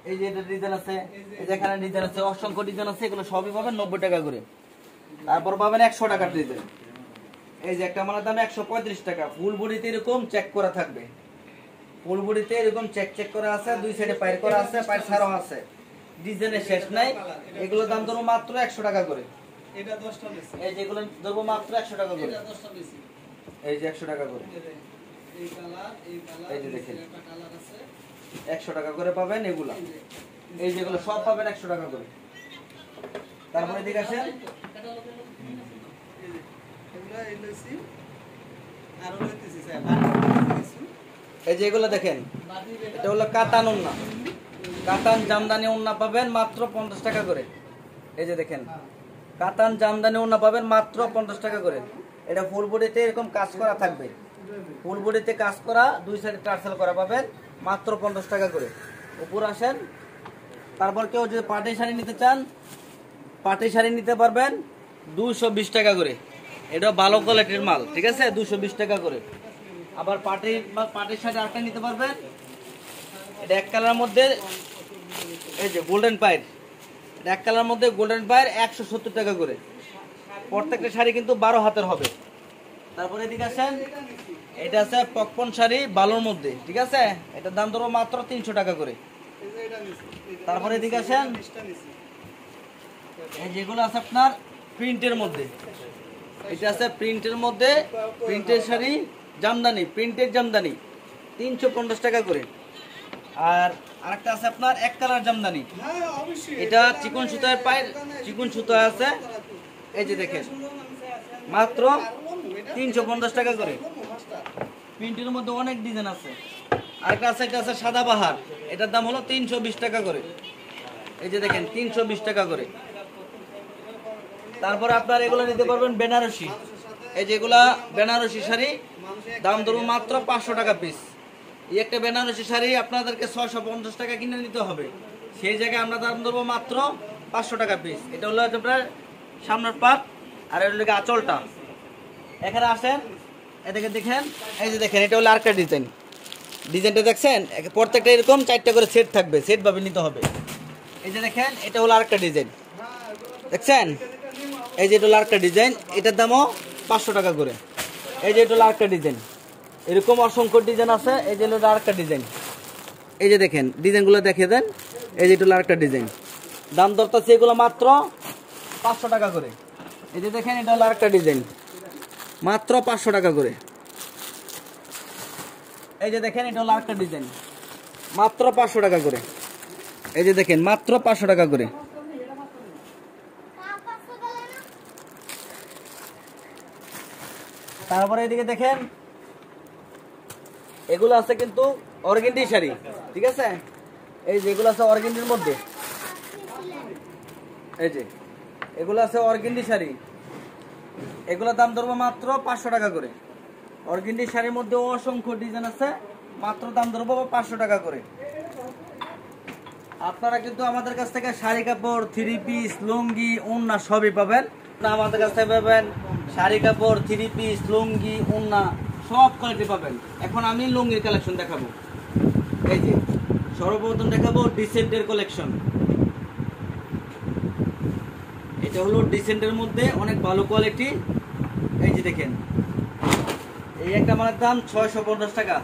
এই যে এটা ডিজাইন আছে, এই যে এখানে ডিজাইন আছে, অসংখ্য ডিজাইন আছে, এগুলো সবই পাবেন 90 টাকা করে। তারপর পাবেন 100 টাকার ডিজাইন। এই যে একটা মালের দাম 135 টাকা, ফুল বডিতে এরকম চেক করা থাকবে, ফুল বডিতে এরকম চেক করা আছে, দুই সাইডে পায়ের করা আছে, পায়ের ছাড়াও আছে, ডিজাইনের শেষ নাই। এগুলো দাম ধরবো মাত্র 100 টাকা করে। এটা 10টা বেশি, এই যে এগুলো ধরবো মাত্র 100 টাকা করে, এটা 10টা বেশি। এই যে 100 টাকা করে। এই কালার এই যে দেখেন একটা কালার আছে 100 টাকা করে পাবেন এগুলা। এই যেগুলো সব পাবেন 100 টাকা করে। তারপরে এদিকে আসেন, এগুলা এই লইছি আর লইতেছি স্যার। এই যে এগুলো দেখেন এটা হলো কাতান ওন্না, কাতান জামদানি ওন্না পাবেন মাত্র 50 টাকা করে। এই যে দেখেন কাতান জামদানি ওন্না পাবেন মাত্র 50 টাকা করে। এটা ফুল বডিতে এরকম কাজ করা থাকবে, ফুল বডিতে কাজ করা, দুই সাইডে টার্সেল করা পাবেন মাত্র 50 টাকা করে। উপর আসেন, তারপর কেউ যদি পাটি শাড়ি নিতে চান, পাটি শাড়ি নিতে পারবেন 220 টাকা করে। এটা ভালো কোয়ালিটির মাল, ঠিক আছে, 220 টাকা করে। আবার পাটির শাড়ি আরেকটা নিতে পারবেন, এটা এক কালারের মধ্যে, এই যে গোল্ডেন পাইর, এটা এক কালারের মধ্যে গোল্ডেন পাইর 170 টাকা করে। প্রত্যেকটা শাড়ি কিন্তু 12 হাতের হবে। তারপরে এদিকে আসেন, এটা আছে পকপন শাড়ি বালোর মধ্যে, ঠিক আছে, এটার দাম ধরো মাত্র 300 টাকা করে। তারপরে এদিকে আসেন, এই যেগুলো আছে আপনার প্রিন্টের মধ্যে, এটা আছে প্রিন্টের মধ্যে, প্রিন্টের শাড়ি জামদানি, প্রিন্টের জামদানি 350 টাকা করে। আর আরেকটা আছে আপনার এক কালার জামদানি, এটা চিকন সুতার পায়ের, চিকন সুতা আছে, এই যে দেখেন মাত্র 350 টাকা করে। প্রিন্টের মধ্যে অনেক ডিজাইন আছে। আরেকটা আছে, এটা আছে সাদা বাহার, এটার দাম হলো 320 টাকা করে। এই যে দেখেন 320 টাকা করে। তারপরে আপনার এগুলো নিতে পারবেন বেনারসি, এই যেগুলা বেনারসি শাড়ি, দাম ধরুন মাত্র 500 টাকা পিস। এই একটা বেনারসি শাড়ি আপনাদেরকে 650 টাকা কিনে নিতে হবে, সেই জায়গায় আমরা দাম ধরবো মাত্র 500 টাকা পিস। এটা হলো আপনার সামনের পাট, আর এটা হলো আঁচলটা। এখানে আসেন, এদিকে দেখেন, এই যে দেখেন এটা হলো আরেকটা ডিজাইন, ডিজাইনটা দেখছেন, প্রত্যেকটা এরকম 4টা করে সেট থাকবে, সেট ভাবে নিতে হবে। এই যে দেখেন এটা হলো আরেকটা ডিজাইন, দেখছেন, এই যে এটা হলো আরেকটা ডিজাইন, এটার দামও 500 টাকা করে। এই যে এটা হলো আরেকটা ডিজাইন, এরকম অসংখ্য ডিজাইন আছে। এই যে হলো আরেকটা ডিজাইন, এই যে দেখেন ডিজাইনগুলো দেখিয়ে দেন। এই যে এটা হলো আরেকটা ডিজাইন, দাম দরতাছে এগুলো মাত্র 500 টাকা করে। এই যে দেখেন এটা হলো আরেকটা ডিজাইন, মাত্র 500 টাকা করে। এই যে দেখেন এটা হলো আরেকটা ডিজাইন, মাত্র 500 টাকা করে। এই যে দেখেন মাত্র 500 টাকা করে। তারপরে এদিকে দেখেন এগুলো আছে কিন্তু অর্গেন্ডি শাড়ি, ঠিক আছে? এই যে এগুলো আছে অর্গেন্ডির মধ্যে, এই যে এগুলো আছে অর্গেন্ডি শাড়ি, এগুলোর দাম ধরবো মাত্র 500 টাকা করে। অর্গেন্ডি শাড়ির মধ্যে অসংখ্য ডিজাইন আছে, মাত্র দাম ধরবো 500 টাকা করে। আপনারা কিন্তু আমাদের কাছ থেকে শাড়ি কাপড়, 3 পিস, লুঙ্গি, ওড়না সবই পাবেন। আমাদের কাছ থেকে পাবেন শাড়ি কাপড়, 3 পিস, লুঙ্গি, ওড়না সব কোয়ালিটি পাবেন। এখন আমি লুঙ্গির কালেকশন দেখাবো। এই যে সর্বপ্রথম দেখাবো ডিসেন্টের কালেকশন। এটা হলো ডিসেন্টের মধ্যে অনেক ভালো কোয়ালিটি। এই যে দেখেন এই একটা মালের দাম 650 টাকা,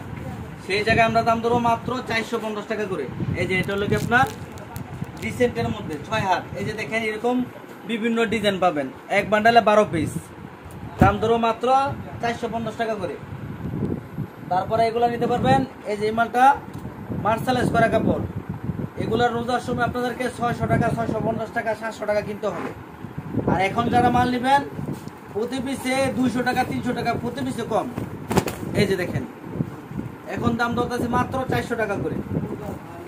সেই জায়গায় আমরা দাম ধরবো মাত্র 450 টাকা করে। এই যে এটা হলো কি আপনার ডিসেন্টের মধ্যে 6 হাত। এই যে দেখেন এরকম বিভিন্ন ডিজাইন পাবেন, এক বান্ডালে 12 পিস, দাম ধরবো মাত্র 450 টাকা করে। তারপরে এগুলো নিতে পারবেন। এই যে মালটা মার্শালাইজ করা কাপড়, এগুলোর রোজার সময় আপনাদেরকে 600 টাকা, 650 টাকা, 700 টাকা কিনতে হবে। আর এখন যারা মাল নেবেন প্রতি পিসে 200 টাকা, 300 টাকা প্রতি পিসে কম। এই যে দেখেন এখন দাম ধরতেছে মাত্র 400 টাকা করে।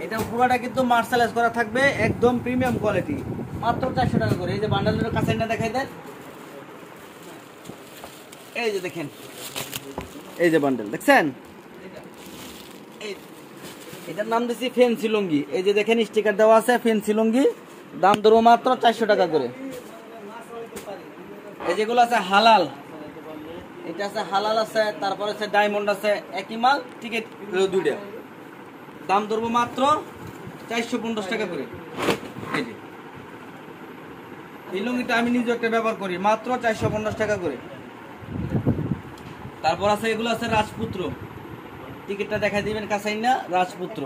এটা পুরোটা কিন্তু মার্শালাইজ করা থাকবে, একদম প্রিমিয়াম কোয়ালিটি, মাত্র 400 টাকা করে। এই যে বান্ডালের কাছে না দেখাই দেন, এই যে দেখেন এই যে বান্ডেল দেখছেন, এটার নাম দিচ্ছি ফেন্সি লুঙ্গি। এই যে দেখেন স্টিকার দেওয়া আছে ফেন্সি লুঙ্গি, দাম ধরবো মাত্র 400 টাকা করে। এই যেগুলো আছে হালাল, এটা আছে হালাল আছে, তারপর আছে ডায়মন্ড আছে, একই মাল, টিকিট দুইটা, দাম ধরবো মাত্র 450 টাকা করে। এই লুঙ্গিটা আমি নিজে একটা ব্যবহার করি, মাত্র 450 টাকা করে। তারপর আছে এগুলো আছে রাজপুত্র, টিকিটটা দেখা দিবেন কাছাই না, রাজপুত্র।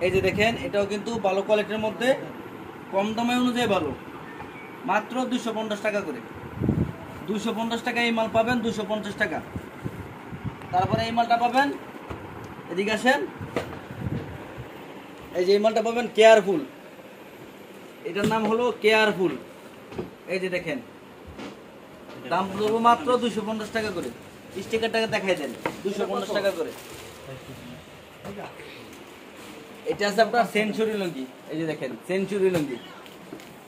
এই যে দেখেন এটাও কিন্তু ভালো কোয়ালিটির মধ্যে, কম দামে অনুযায়ী ভালো, মাত্র 250 টাকা করে। 250 টাকা এই মাল পাবেন, 250 টাকা। তারপরে এই মালটা পাবেন, এদিকে আসেন, এই যে এই মালটা পাবেন কেয়ারফুল, এটার নাম হলো কেয়ারফুল। এই যে দেখেন দাম দেবো মাত্র 250 টাকা করে। স্টিকারটাকে দেখাই দেন, 250 টাকা করে। এটা আছে আপনার সেঞ্চুরি লুঙ্গি, এই যে দেখেন সেঞ্চুরি লুঙ্গি,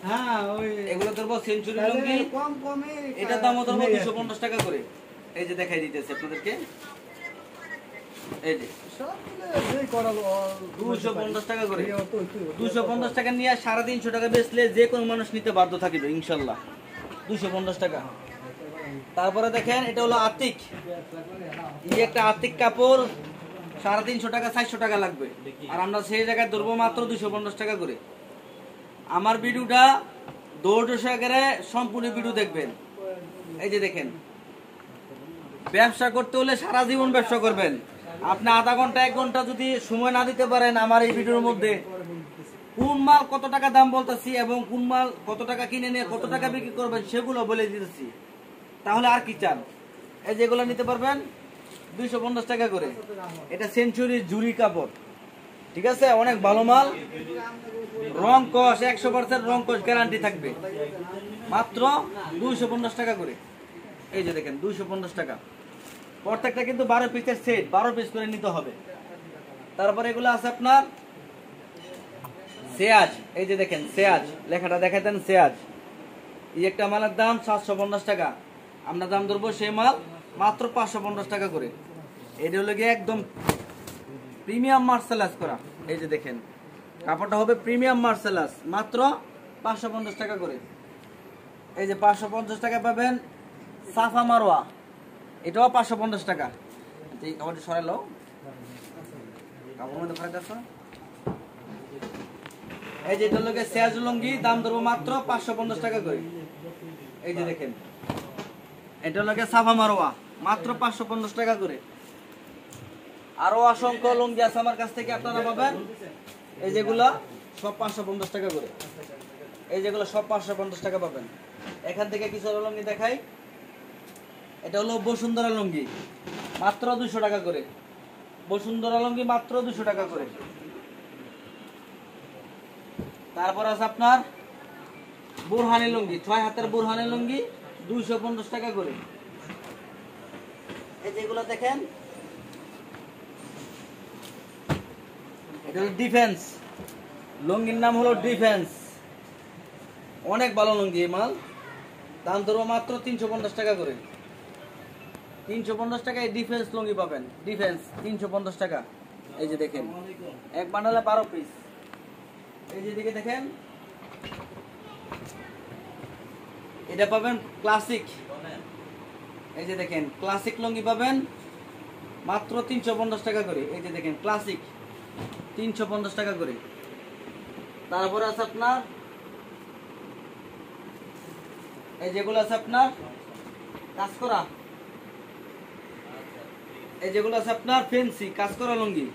হ্যাঁ ওই এগুলো ধরবো সেঞ্চুরি লুঙ্গি, কম কমে এটার দামও ধরবো 250 টাকা করে। এই যে দেখাই দিতেছে আপনাদেরকে, এই যে সব মিলে যেই করালো 250 টাকা করে। 250 টাকা নিয়ে 350 টাকা বেচলে যে কোনো মানুষ নিতে বাধ্য থাকবে ইনশাল্লাহ, 250 টাকা। তারপরে দেখেন এটা হলো আতিক, এই একটা আতিক কাপড় 350 টাকা, 400 টাকা লাগবে, আর আমরা সেই জায়গায় ধরবো মাত্র 250 টাকা করে। আমার ভিডিওটা ধৈর্য সহকারে সম্পূর্ণ ভিডিও দেখবেন। এই যে দেখেন ব্যবসা করতে হলে সারা জীবন ব্যবসা করবেন, আপনি আধা ঘন্টা 1 ঘন্টা যদি সময় না দিতে পারেন আমার এই ভিডিওর মধ্যে কোন মাল কত টাকা দাম বলতেছি এবং কোন মাল কত টাকা কিনে নিয়ে কত টাকা বিক্রি করবেন সেগুলো বলে দিতেছি, তাহলে আর কি চান। এই যেগুলো নিতে পারবেন 250 টাকা করে। এটা সেঞ্চুরি জুরি কাপড়, ঠিক আছে, অনেক ভালো মাল, রং কস 100% রং কস গ্যারান্টি থাকবে, মাত্র 250 টাকা করে। এই যে দেখেন 250 টাকা, প্রত্যেকটা কিন্তু 12 পিসের সেট, 12 পিস করে নিতে হবে। তারপরে এগুলো আছে আপনার সেয়াজ, এই যে দেখেন সেয়াজ লেখাটা দেখাই দেন, সেয়াজ। এই একটা মালের দাম 750 টাকা, আমরা দাম ধরবো সেই মাল মাত্র 550 টাকা করে। এটা হলো গিয়ে একদম প্রিমিয়াম মার্শালাইজ করা। এই যে দেখেন কাপড়টা হবে প্রিমিয়াম মার্শালাইজ, মাত্র 550 টাকা করে। এই যে 550 টাকা পাবেন সাফা মারোয়া, এটাও 550 টাকা। এই কাপড়টি সরালো, কাপড়ের মধ্যে ফারাক আছে। এই যে এটা হলো গিয়ে সেয়াজ লুঙ্গি, দাম ধরবো মাত্র 550 টাকা করে। এই যে দেখেন এটা হলো গিয়ে সাফা মারোয়া, মাত্র 550 টাকা করে। আরো অসংখ্য লুঙ্গি আছে আমার কাছ থেকে, আপনারা পাবেন। এই যেগুলা সব 550 টাকা করে, এই যেগুলো সব 550 টাকা পাবেন। এখান থেকে কিছু লুঙ্গি দেখাই, এটা হলো বসুন্ধরা লুঙ্গি, মাত্র 200 টাকা করে। বসুন্ধরা লুঙ্গি মাত্র 200 টাকা করে। তারপর আছে আপনার বুরহানি লুঙ্গি, 6 হাতের বুরহানি লুঙ্গি 250 টাকা করে। এই যেগুলো দেখেন, এটা হলো ডিফেন্স লুঙ্গির নাম হলো ডিফেন্স, অনেক ভালো লুঙ্গি। এই মাল দাম ধরবো মাত্র 350 টাকা করে। 350 টাকায় ডিফেন্স লুঙ্গি পাবেন। ডিফেন্স 350 টাকা। এই যে দেখেন, এক বান্ডালে 12 পিস। এই যে দিকে দেখেন, এটা পাবেন ক্লাসিক। এই যে দেখেন ক্লাসিক লুঙ্গি পাবেন মাত্র 350 টাকা করে। এই যে দেখেন ক্লাসিক 350 টাকা করে। তারপরে আছে আপনার এই যেগুলো আছে আপনার কাজ করা, এই যেগুলো আছে আপনার ফেন্সি কাজ করা লুঙ্গি।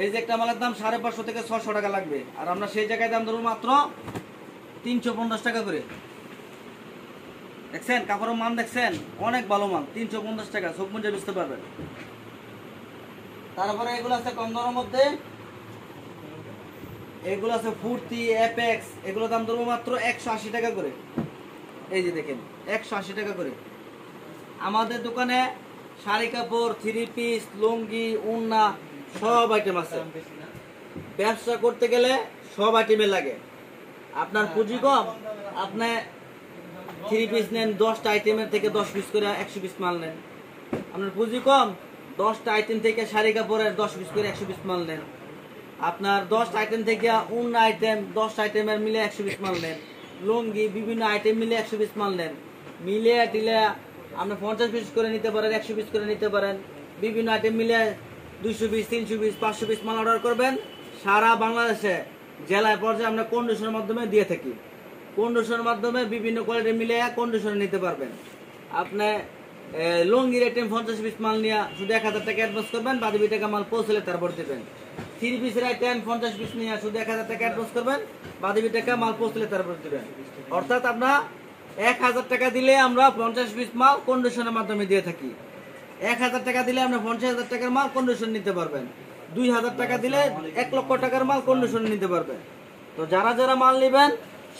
এই যে একটা মালের দাম 550 থেকে 600 টাকা লাগবে, আর আমরা সেই জায়গায় দাম ধরবো মাত্র 350 টাকা করে। দেখছেন কাপড়ের মান, দেখছেন অনেক ভালো মান। 350 টাকা, চোখ মুজে বুঝতে পারবেন। তারপরে এগুলো আছে কম দামের মধ্যে, এগুলো আছে ফুর্তি, অ্যাপেক্স, এগুলো দাম ধরবো মাত্র 180 টাকা করে। এই যে দেখেন 180 টাকা করে। আমাদের দোকানে শাড়ি কাপড়, 3 পিস, লুঙ্গি, ওড়না সব আইটেম আছে। ব্যবসা করতে গেলে সব আইটেমে লাগে। আপনার পুঁজি কম, আপনি 3 পিস নেন, 10টা আইটেমের থেকে 10 পিস করে 100 পিস মাল নেন। আপনার পুঁজি কম, 10টা আইটেম থেকে শাড়ি কাপড়ের 10 পিস করে 100 পিস মাল নেন। আপনার 10টা আইটেম থেকে ওড়না আইটেম 10টা আইটেমের মিলে 100 পিস মাল নেন। লুঙ্গি বিভিন্ন আইটেম মিলে 100 পিস মাল নেন। মিলে টিলে আপনি 50 পিস করে নিতে পারেন, 100 পিস করে নিতে পারেন। বিভিন্ন আইটেম মিলে 200 পিস, 300 পিস, 500 পিস মাল অর্ডার করবেন। সারা বাংলাদেশে জেলায় পর্যায়ে আমরা কন্ডিশনের মাধ্যমে দিয়ে থাকি। কন্ডিশনের মাধ্যমে বিভিন্ন কোয়ালিটি মিলে কন্ডিশনে নিতে পারবেন। আপনি লুঙ্গির আইটেম 50 পিস মাল নিয়ে শুধু 1000 টাকা অ্যাডভান্স করবেন, বাকি টাকা মাল পৌঁছলে তারপর দেবেন। 3 পিসের আইটেম 50 পিস নিয়ে শুধু 1000 টাকা অ্যাডভান্স করবেন, বাকি টাকা মাল পৌঁছলে তারপর দেবেন। অর্থাৎ আপনার 1000 টাকা দিলে আমরা 50 পিস মাল কন্ডিশনের মাধ্যমে দিয়ে থাকি। 1000 টাকা দিলে আমরা 50,000 টাকার মাল কন্ডিশন নিতে পারবেন। 2000 টাকা দিলে 1 লক্ষ টাকার মাল কন্ডিশন নিতে পারবেন। তো যারা যারা মাল নেবেন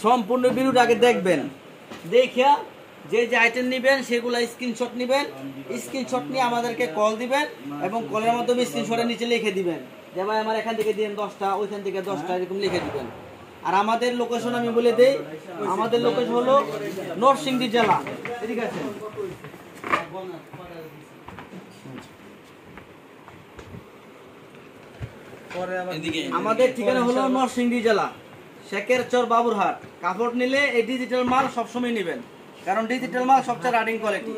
সম্পূর্ণ ভিডিওটা আগে দেখবেন, দেখিয়া যে যে আইটেম নেবেন সেগুলো স্ক্রিনশট নেবেন। স্ক্রিনশট নিয়ে আমাদেরকে কল দিবেন এবং কলের মাধ্যমে স্ক্রিনশটের নিচে লিখে দিবেন যে ভাই আমার এখান থেকে দিন 10টা, ওইখান থেকে 10টা, এরকম লিখে দিবেন। আর আমাদের লোকেশন আমি বলে দেই, আমাদের লোকেশন হলো নরসিংদী জেলা। ঠিক আছে, আমাদের ঠিকানা হলো নরসিংদী জেলা, শেখের চর, বাবুরহাট। কাপড় নিলে এই ডিজিটাল মাল সবসময় নেবেন, কারণ ডিজিটাল মাল সবচেয়ে রানিং কোয়ালিটি।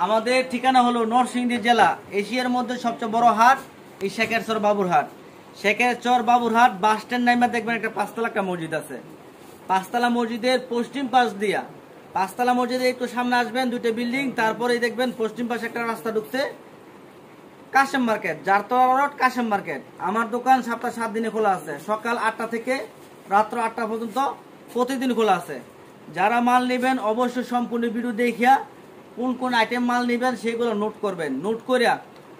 আমাদের ঠিকানা হলো নরসিংদী জেলা, এশিয়ার মধ্যে সবচেয়ে বড় হাট এই শেখের চর বাবুরহাট। শেখের চর বাবুরহাট বাস স্ট্যান্ড নামে দেখবেন একটা 5তলা একটা মসজিদ আছে। 5তলা মসজিদের পশ্চিম পাশ দিয়া, 5তলা মসজিদের একটু সামনে আসবেন, 2টা বিল্ডিং, তারপরে দেখবেন পশ্চিম পাশে একটা রাস্তা ঢুকছে, Kashem market, জারতলা road, Kashem market. আমার দোকান সপ্তাহে 7 দিনে খোলা আছে, সকাল 8টা থেকে রাত্র 8টা পর্যন্ত প্রতিদিন খোলা আছে। যারা মাল নেবেন অবশ্যই সম্পূর্ণ ভিডিও দেখিয়া কোন কোন আইটেম মাল নেবেন সেগুলো নোট করবেন। নোট করিয়া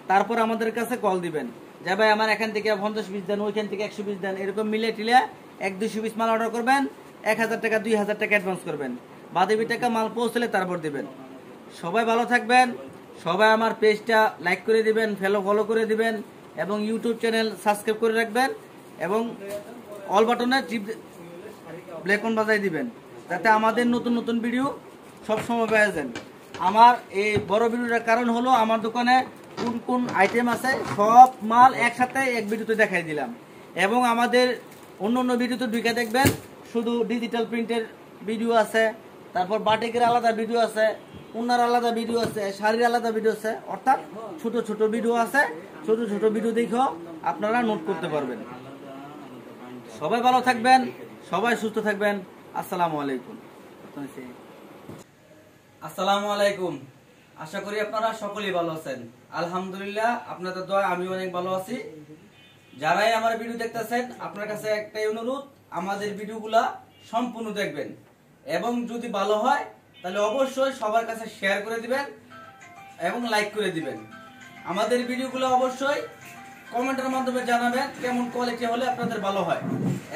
তারপর আমাদের কাছে কল দিবেন যে ভাই আমার এখান থেকে 50 পিস দেন, ওইখান থেকে 100 পিস দেন, এরকম মিলে টিলে 100-200 পিস মাল অর্ডার করবেন। 1000 টাকা 2000 টাকা অ্যাডভান্স করবেন, বাকি টাকা মাল পৌঁছলে তারপর দিবেন। সবাই ভালো থাকবেন। সবাই আমার পেজটা লাইক করে দিবেন, ফলো করে দিবেন এবং ইউটিউব চ্যানেল সাবস্ক্রাইব করে রাখবেন এবং অল বাটনে টিপ ব্ল্যাকন বাজাই দিবেন, যাতে আমাদের নতুন নতুন ভিডিও সবসময় পেয়ে যান। আমার এই বড় ভিডিওটার কারণ হলো আমার দোকানে কোন কোন আইটেম আছে সব মাল একসাথে এক ভিডিওতে দেখাই দিলাম। এবং আমাদের অন্য অন্য ভিডিওতে ঢুকে দেখবেন শুধু ডিজিটাল প্রিন্টের ভিডিও আছে, তারপর বাটিকের আলাদা ভিডিও আছে, উনার আলাদা ভিডিও আছে, শাড়ির আলাদা ভিডিও আছে। অর্থাৎ ছোট ছোট ভিডিও আছে, ছোট ছোট ভিডিও দেখেও আপনারা নোট করতে পারবেন। সবাই ভালো থাকবেন, সবাই সুস্থ থাকবেন। আসসালামু আলাইকুম। আসসালামু আলাইকুম। আশা করি আপনারা সকলেই ভালো আছেন। আলহামদুলিল্লাহ, আপনাদের দোয়ায় আমি অনেক ভালো আছি। যারাই আমার ভিডিও দেখতেছেন আপনার কাছে একটাই অনুরোধ, আমাদের ভিডিওগুলা সম্পূর্ণ দেখবেন এবং যদি ভালো হয় তাহলে অবশ্যই সবার কাছে শেয়ার করে দিবেন এবং লাইক করে দিবেন। আমাদের ভিডিওগুলো অবশ্যই কমেন্টের মাধ্যমে জানাবেন কেমন কোয়ালিটি হলে আপনাদের ভালো হয়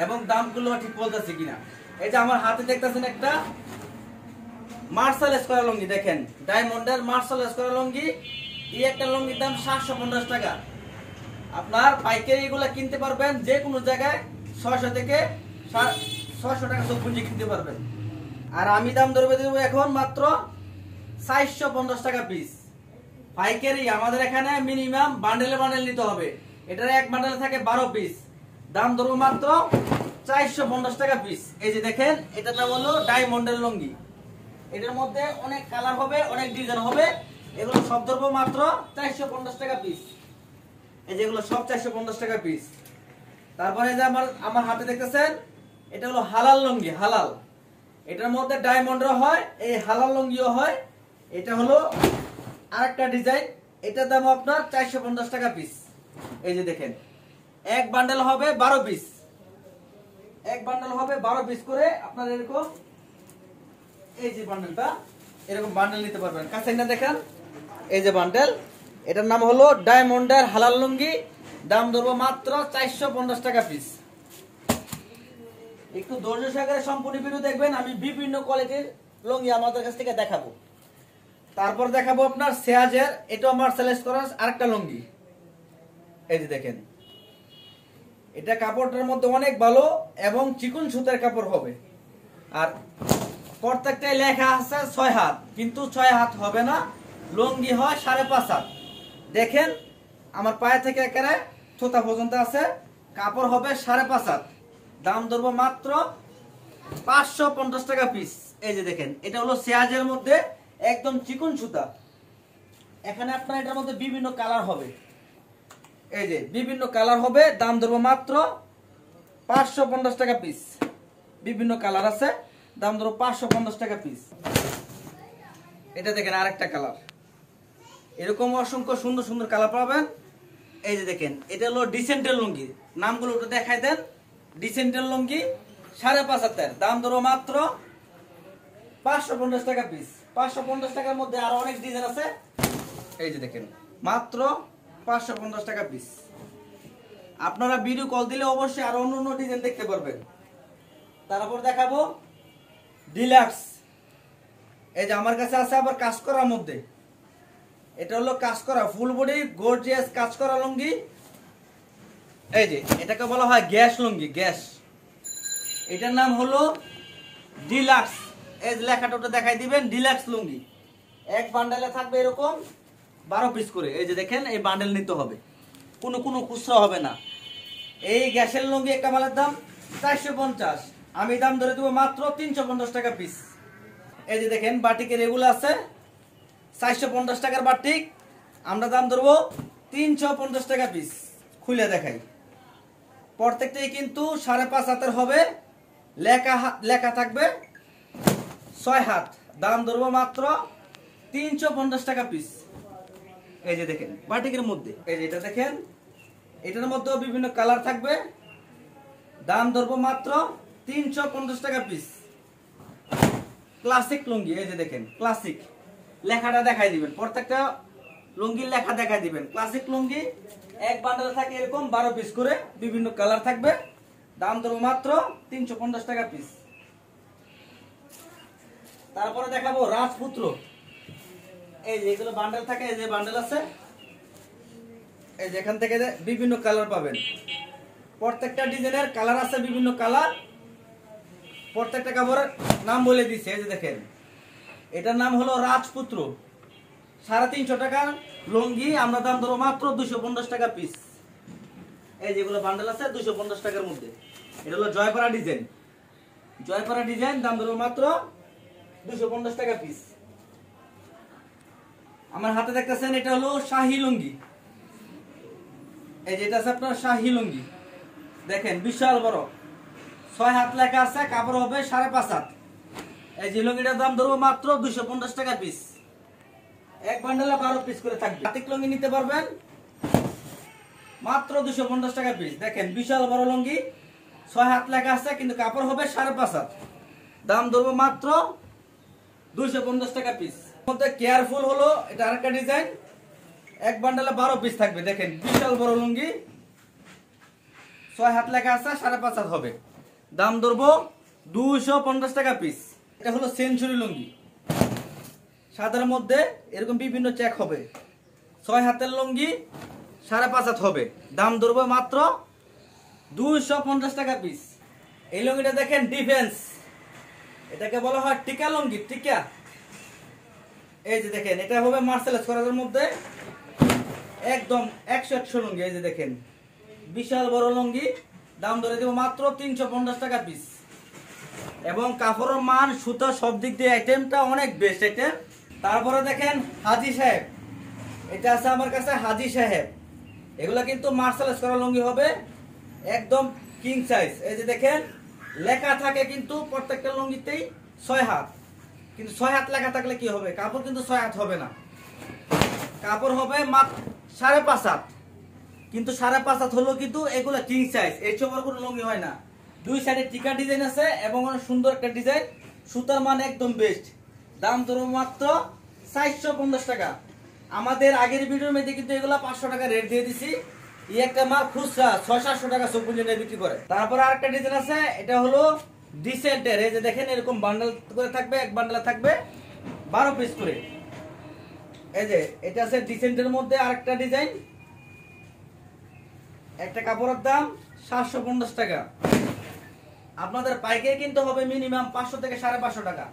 এবং দামগুলো ঠিক বলতেছে কিনা। এই যে আমার হাতে দেখতেছেন একটা মার্শাল স্কয়ার লুঙ্গি, দেখেন ডায়মন্ডের মার্শাল স্কয়ার লুঙ্গি। এই একটা লুঙ্গির দাম 750 টাকা। আপনার পাইকারি এগুলা কিনতে পারবেন যে কোনো জায়গায় 600 থেকে 600 টাকা সব পুঁজি কিনতে পারবেন। আর আমি দাম ধরবে দেবো এখন মাত্র 450 টাকা পিস পাইকারি। আমাদের এখানে মিনিমাম বান্ডেলে বান্ডেল নিতে হবে। এটার এক বান্ডেলে থাকে 12 পিস, দাম ধরবো মাত্র 450 টাকা পিস। এই যে দেখেন এটার নাম হলো ডায়মন্ডের লুঙ্গি। এটার মধ্যে অনেক কালার হবে, অনেক ডিজাইন হবে। এগুলো সব ধরবো মাত্র 450 টাকা পিস। এই যেগুলো সব 450 টাকা পিস। তারপরে যে আমার হাতে দেখতেছেন এটা হলো হালাল লুঙ্গি, হালাল। এটার মধ্যে ডায়মন্ডও হয়, এই হালাল লুঙ্গিও হয়। এটা হলো আরেকটা ডিজাইন, এটার দাম আপনার 450 টাকা পিস। এই যে দেখেন এক বান্ডেল হবে 12 পিস, এক বান্ডেল হবে 12 পিস করে। আপনার এরকম এই যে বান্ডেলটা এরকম বান্ডেল নিতে পারবেন। কাছে না দেখেন এই যে বান্ডেল, এটার নাম হলো ডায়মন্ডের হালাল লুঙ্গি, দাম ধরবো মাত্র 450 টাকা পিস। একটু ধৈর্য সহকারে সম্পূর্ণ ভিডিও দেখবেন, আমি বিভিন্ন কোয়ালিটির লুঙ্গি আমাদের কাছ থেকে দেখাবো। তারপর দেখাবো আপনার সেয়াজের, এটা আমার সেলেক্ট করা আরেকটা লুঙ্গি। এই যে দেখেন এটা কাপড়টার মধ্যে অনেক ভালো এবং চিকন সুতার কাপড় হবে। আর প্রত্যেকটাই লেখা আছে 6 হাত, কিন্তু 6 হাত হবে না, লুঙ্গি হয় 5.5 হাত। দেখেন আমার পায়ে থেকে একেবারে থোতা পর্যন্ত আছে, কাপড় হবে 5.5 হাত, দাম ধরবো মাত্র 550 টাকা পিস। এই যে দেখেন এটা হলো সেয়াজের মধ্যে একদম চিকন সুতা। এখানে আপনার এটার মধ্যে বিভিন্ন কালার হবে, এই যে বিভিন্ন কালার হবে, দাম ধরবো মাত্র 550 টাকা পিস। বিভিন্ন কালার আছে, দাম ধরো 550 টাকা পিস। এটা দেখেন আরেকটা কালার, এরকম অসংখ্য সুন্দর সুন্দর কালার পাবেন। এই যে দেখেন এটা হলো ডিসেন্টের লুঙ্গি, নামগুলো একটু দেখাই দেন। ডিসেন্টের লুঙ্গি 5.5 হাতের, দাম ধরো মাত্র 550 টাকা পিস। 550 টাকার মধ্যে আরো অনেক ডিজাইন আছে। এই যে দেখেন মাত্র 550 টাকা পিস। আপনারা ভিডিও কল দিলে অবশ্যই আরো অন্য ডিজাইন দেখতে পারবেন। তারপর দেখাবো ডিলাক্স। এই যে আমার কাছে আছে আবার কাজ করার মধ্যে, এটা হলো কাজ করা ফুল বডি গর্জিয়াস কাজ করা লুঙ্গি। এই যে এটাকে বলা হয় গ্যাস লুঙ্গি, গ্যাস। এটার নাম হলো ডিলাক্স। এই যে লেখাটা ওটা দেখাই দিবেন, ডিলাক্স লুঙ্গি। এক বান্ডেলে থাকবে এরকম 12 পিস করে। এই যে দেখেন এই বান্ডেল নিতে হবে, কোনো খুচরা হবে না। এই গ্যাসের লুঙ্গি একটা মালের দাম 450, আমি দাম ধরে দেবো মাত্র 350 টাকা পিস। এই যে দেখেন বাটিকের এগুলো আছে 450 টাকার বাটিক, আমরা দাম ধরবো 350 টাকা পিস। খুলে দেখাই, প্রত্যেকটাই কিন্তু 5.5 হাতের হবে, লেখা থাকবে 6 হাত, দাম ধরবো মাত্র 350 টাকা পিস। এই যে দেখেন বাটিকের মধ্যে, এই যে এটা দেখেন এটার মধ্যেও বিভিন্ন কালার থাকবে, দাম ধরবো মাত্র 350 টাকা পিস। ক্লাসিক লুঙ্গি, এই যে দেখেন ক্লাসিক, লেখাটা দেখাই দিবেন, প্রত্যেকটা লুঙ্গির লেখা দেখাই দিবেন। ক্লাসিক লুঙ্গি এক বান্ডেল থাকে এরকম 12 পিস করে, বিভিন্ন কালার থাকবে, দাম ধরবো মাত্র 350 টাকা পিস। তারপরে দেখাবো রাজপুত্র। এই যে এগুলো বান্ডেল থাকে, এই যে বান্ডেল আছে, এই যে এখান থেকে বিভিন্ন কালার পাবেন। প্রত্যেকটা ডিজাইনের কালার আছে, বিভিন্ন কালার। প্রত্যেকটা কাপড়ের নাম বলে দিচ্ছে। এই যে দেখেন এটার নাম হলো রাজপুত্র, 350 টাকার লুঙ্গি, আমরা দাম ধরো মাত্র 250 টাকা পিস। এই যেগুলো বান্ডেল আছে 250 টাকার মধ্যে। এটা হলো জয়পাড়া ডিজাইন, জয়পাড়া ডিজাইন, দাম ধরো মাত্র 250 টাকা পিস। আমার হাতে দেখতেছেন এটা হলো শাহী লুঙ্গি। এই যে এটা আছে আপনার শাহী লুঙ্গি, দেখেন বিশাল বড়, 6 হাত লেখা আছে, কাপড় হবে 5.5 হাত। এই যে লুঙ্গিটার দাম ধরবো মাত্র 250 টাকা পিস। এক বান্ডেলে 12 পিস করে থাকবে। বাটিক লুঙ্গি নিতে পারবেন মাত্র 250 টাকা পিস। দেখেন বিশাল বড় লুঙ্গি, 6 হাত লেখা আছে, কিন্তু কাপড় হবে 5.5 হাত, দাম ধরবো মাত্র 250 টাকা পিস। মধ্যে কেয়ারফুল হলো এটা আরেকটা ডিজাইন। এক বান্ডালে 12 পিস থাকবে। দেখেন বিশাল বড় লুঙ্গি, 6 হাত লেখা আছে, 5.5 হাত হবে। দাম ধরবো 250 টাকা পিস। এটা হলো সেঞ্চুরি লুঙ্গি, সাদার মধ্যে এরকম বিভিন্ন চেক হবে। 6 হাতের লুঙ্গি, 5.5 হাত হবে। দাম ধরবো মাত্র 250 টাকা পিস। এই লুঙ্গিটা দেখেন ডিফেন্স, এটাকে বলা হয় টিকা লুঙ্গি, টিকা। এই যে দেখেন এটা হবে মার্সেলাস করার মধ্যে একদম 100 লুঙ্গি। এই যে দেখেন বিশাল বড় লুঙ্গি, দাম ধরে দেবো মাত্র 350 টাকা পিস। এবং কাপড়ের মান, সুতা, সব দিক দিয়ে আইটেমটা অনেক বেস্ট আইটেম। তারপরে দেখেন হাজি সাহেব, এটা আছে আমার কাছে হাজি সাহেব। এগুলা কিন্তু মার্সেলাস করা লুঙ্গি হবে, একদম কিং সাইজ। এই যে দেখেন লেখা থাকে কিন্তু প্রত্যেকটা লুঙ্গিতেই 6 হাত, কিন্তু 6 হাত লেখা থাকলে কি হবে, কাপড় কিন্তু 6 হাত হবে না, কাপড় হবে মাত্র 5.5 হাত। কিন্তু 5.5 হাত হলো কিন্তু এগুলা কিং সাইজ, এর চেয়ে বড় কোনো লুঙ্গি হয় না। দুই সাইডে টিকা ডিজাইন আছে এবং অনেক সুন্দর একটা ডিজাইন, সুতার মান একদম বেস্ট। দাম ধরো মাত্র 450 টাকা। আমাদের আগের ভিডিওর মধ্যে কিন্তু এগুলা 500 টাকা রেট দিয়ে দিছি। এই একটা মাল খুচরা 600-700 টাকা সব পুঁজি বিক্রি করে। তারপর আরেকটা ডিজাইন আছে, এটা হলো ডিসেন্টের। এই যে দেখেন এরকম বান্ডেল করে থাকবে, এক বান্ডেলে থাকবে 12 পিস করে। এই যে এটা আছে ডিসেন্টের মধ্যে আরেকটা ডিজাইন, একটা কাপড়ের দাম 750 টাকা। আপনাদের পাইকারি কিনতে হবে মিনিমাম 500 থেকে 550 টাকা।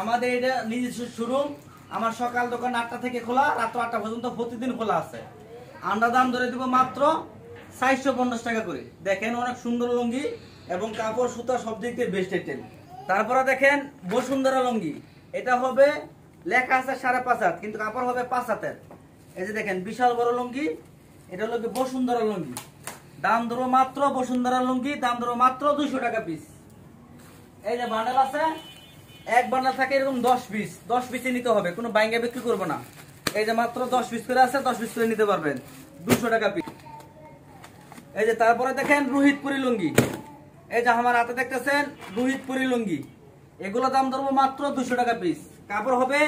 আমাদের এটা নিজস্ব শোরুম, আমার সকাল দোকান 8টা থেকে খোলা, রাত 8টা পর্যন্ত প্রতিদিন খোলা আছে। আমরা দাম ধরে দিব মাত্র 450 টাকা করে। দেখেন অনেক সুন্দর লুঙ্গি এবং কাপড়, সুতা সব দিক দিয়ে বেস্ট আইটেম। তারপরে দেখেন বসুন্ধরা লুঙ্গি, এটা হবে লেখা আছে 5.5 হাত, কিন্তু কাপড় হবে 5 হাতের। এই যে দেখেন বিশাল বড় লুঙ্গি, এটা হলো বসুন্ধরা লুঙ্গি। দাম ধরো মাত্র, বসুন্ধরা লুঙ্গি দাম ধরো মাত্র 200 টাকা পিস। এই যে বান্ডেল আছে, এক বান্ডেল থাকে এরকম 10 পিস, 10 পিসে নিতে হবে, কোনো বাইঙ্গা বিক্রি করবো না। এই যে মাত্র 10 পিস করে আছে, 10 পিস করে নিতে পারবেন, 200 টাকা পিস। এই যে তারপরে দেখেন রোহিতপুরি লুঙ্গি, এই যে আমার হাতে দেখতেছেন রোহিতপুরি লুঙ্গি, এগুলো দাম ধরবো মাত্র 200 টাকা পিস। কাপড় হবে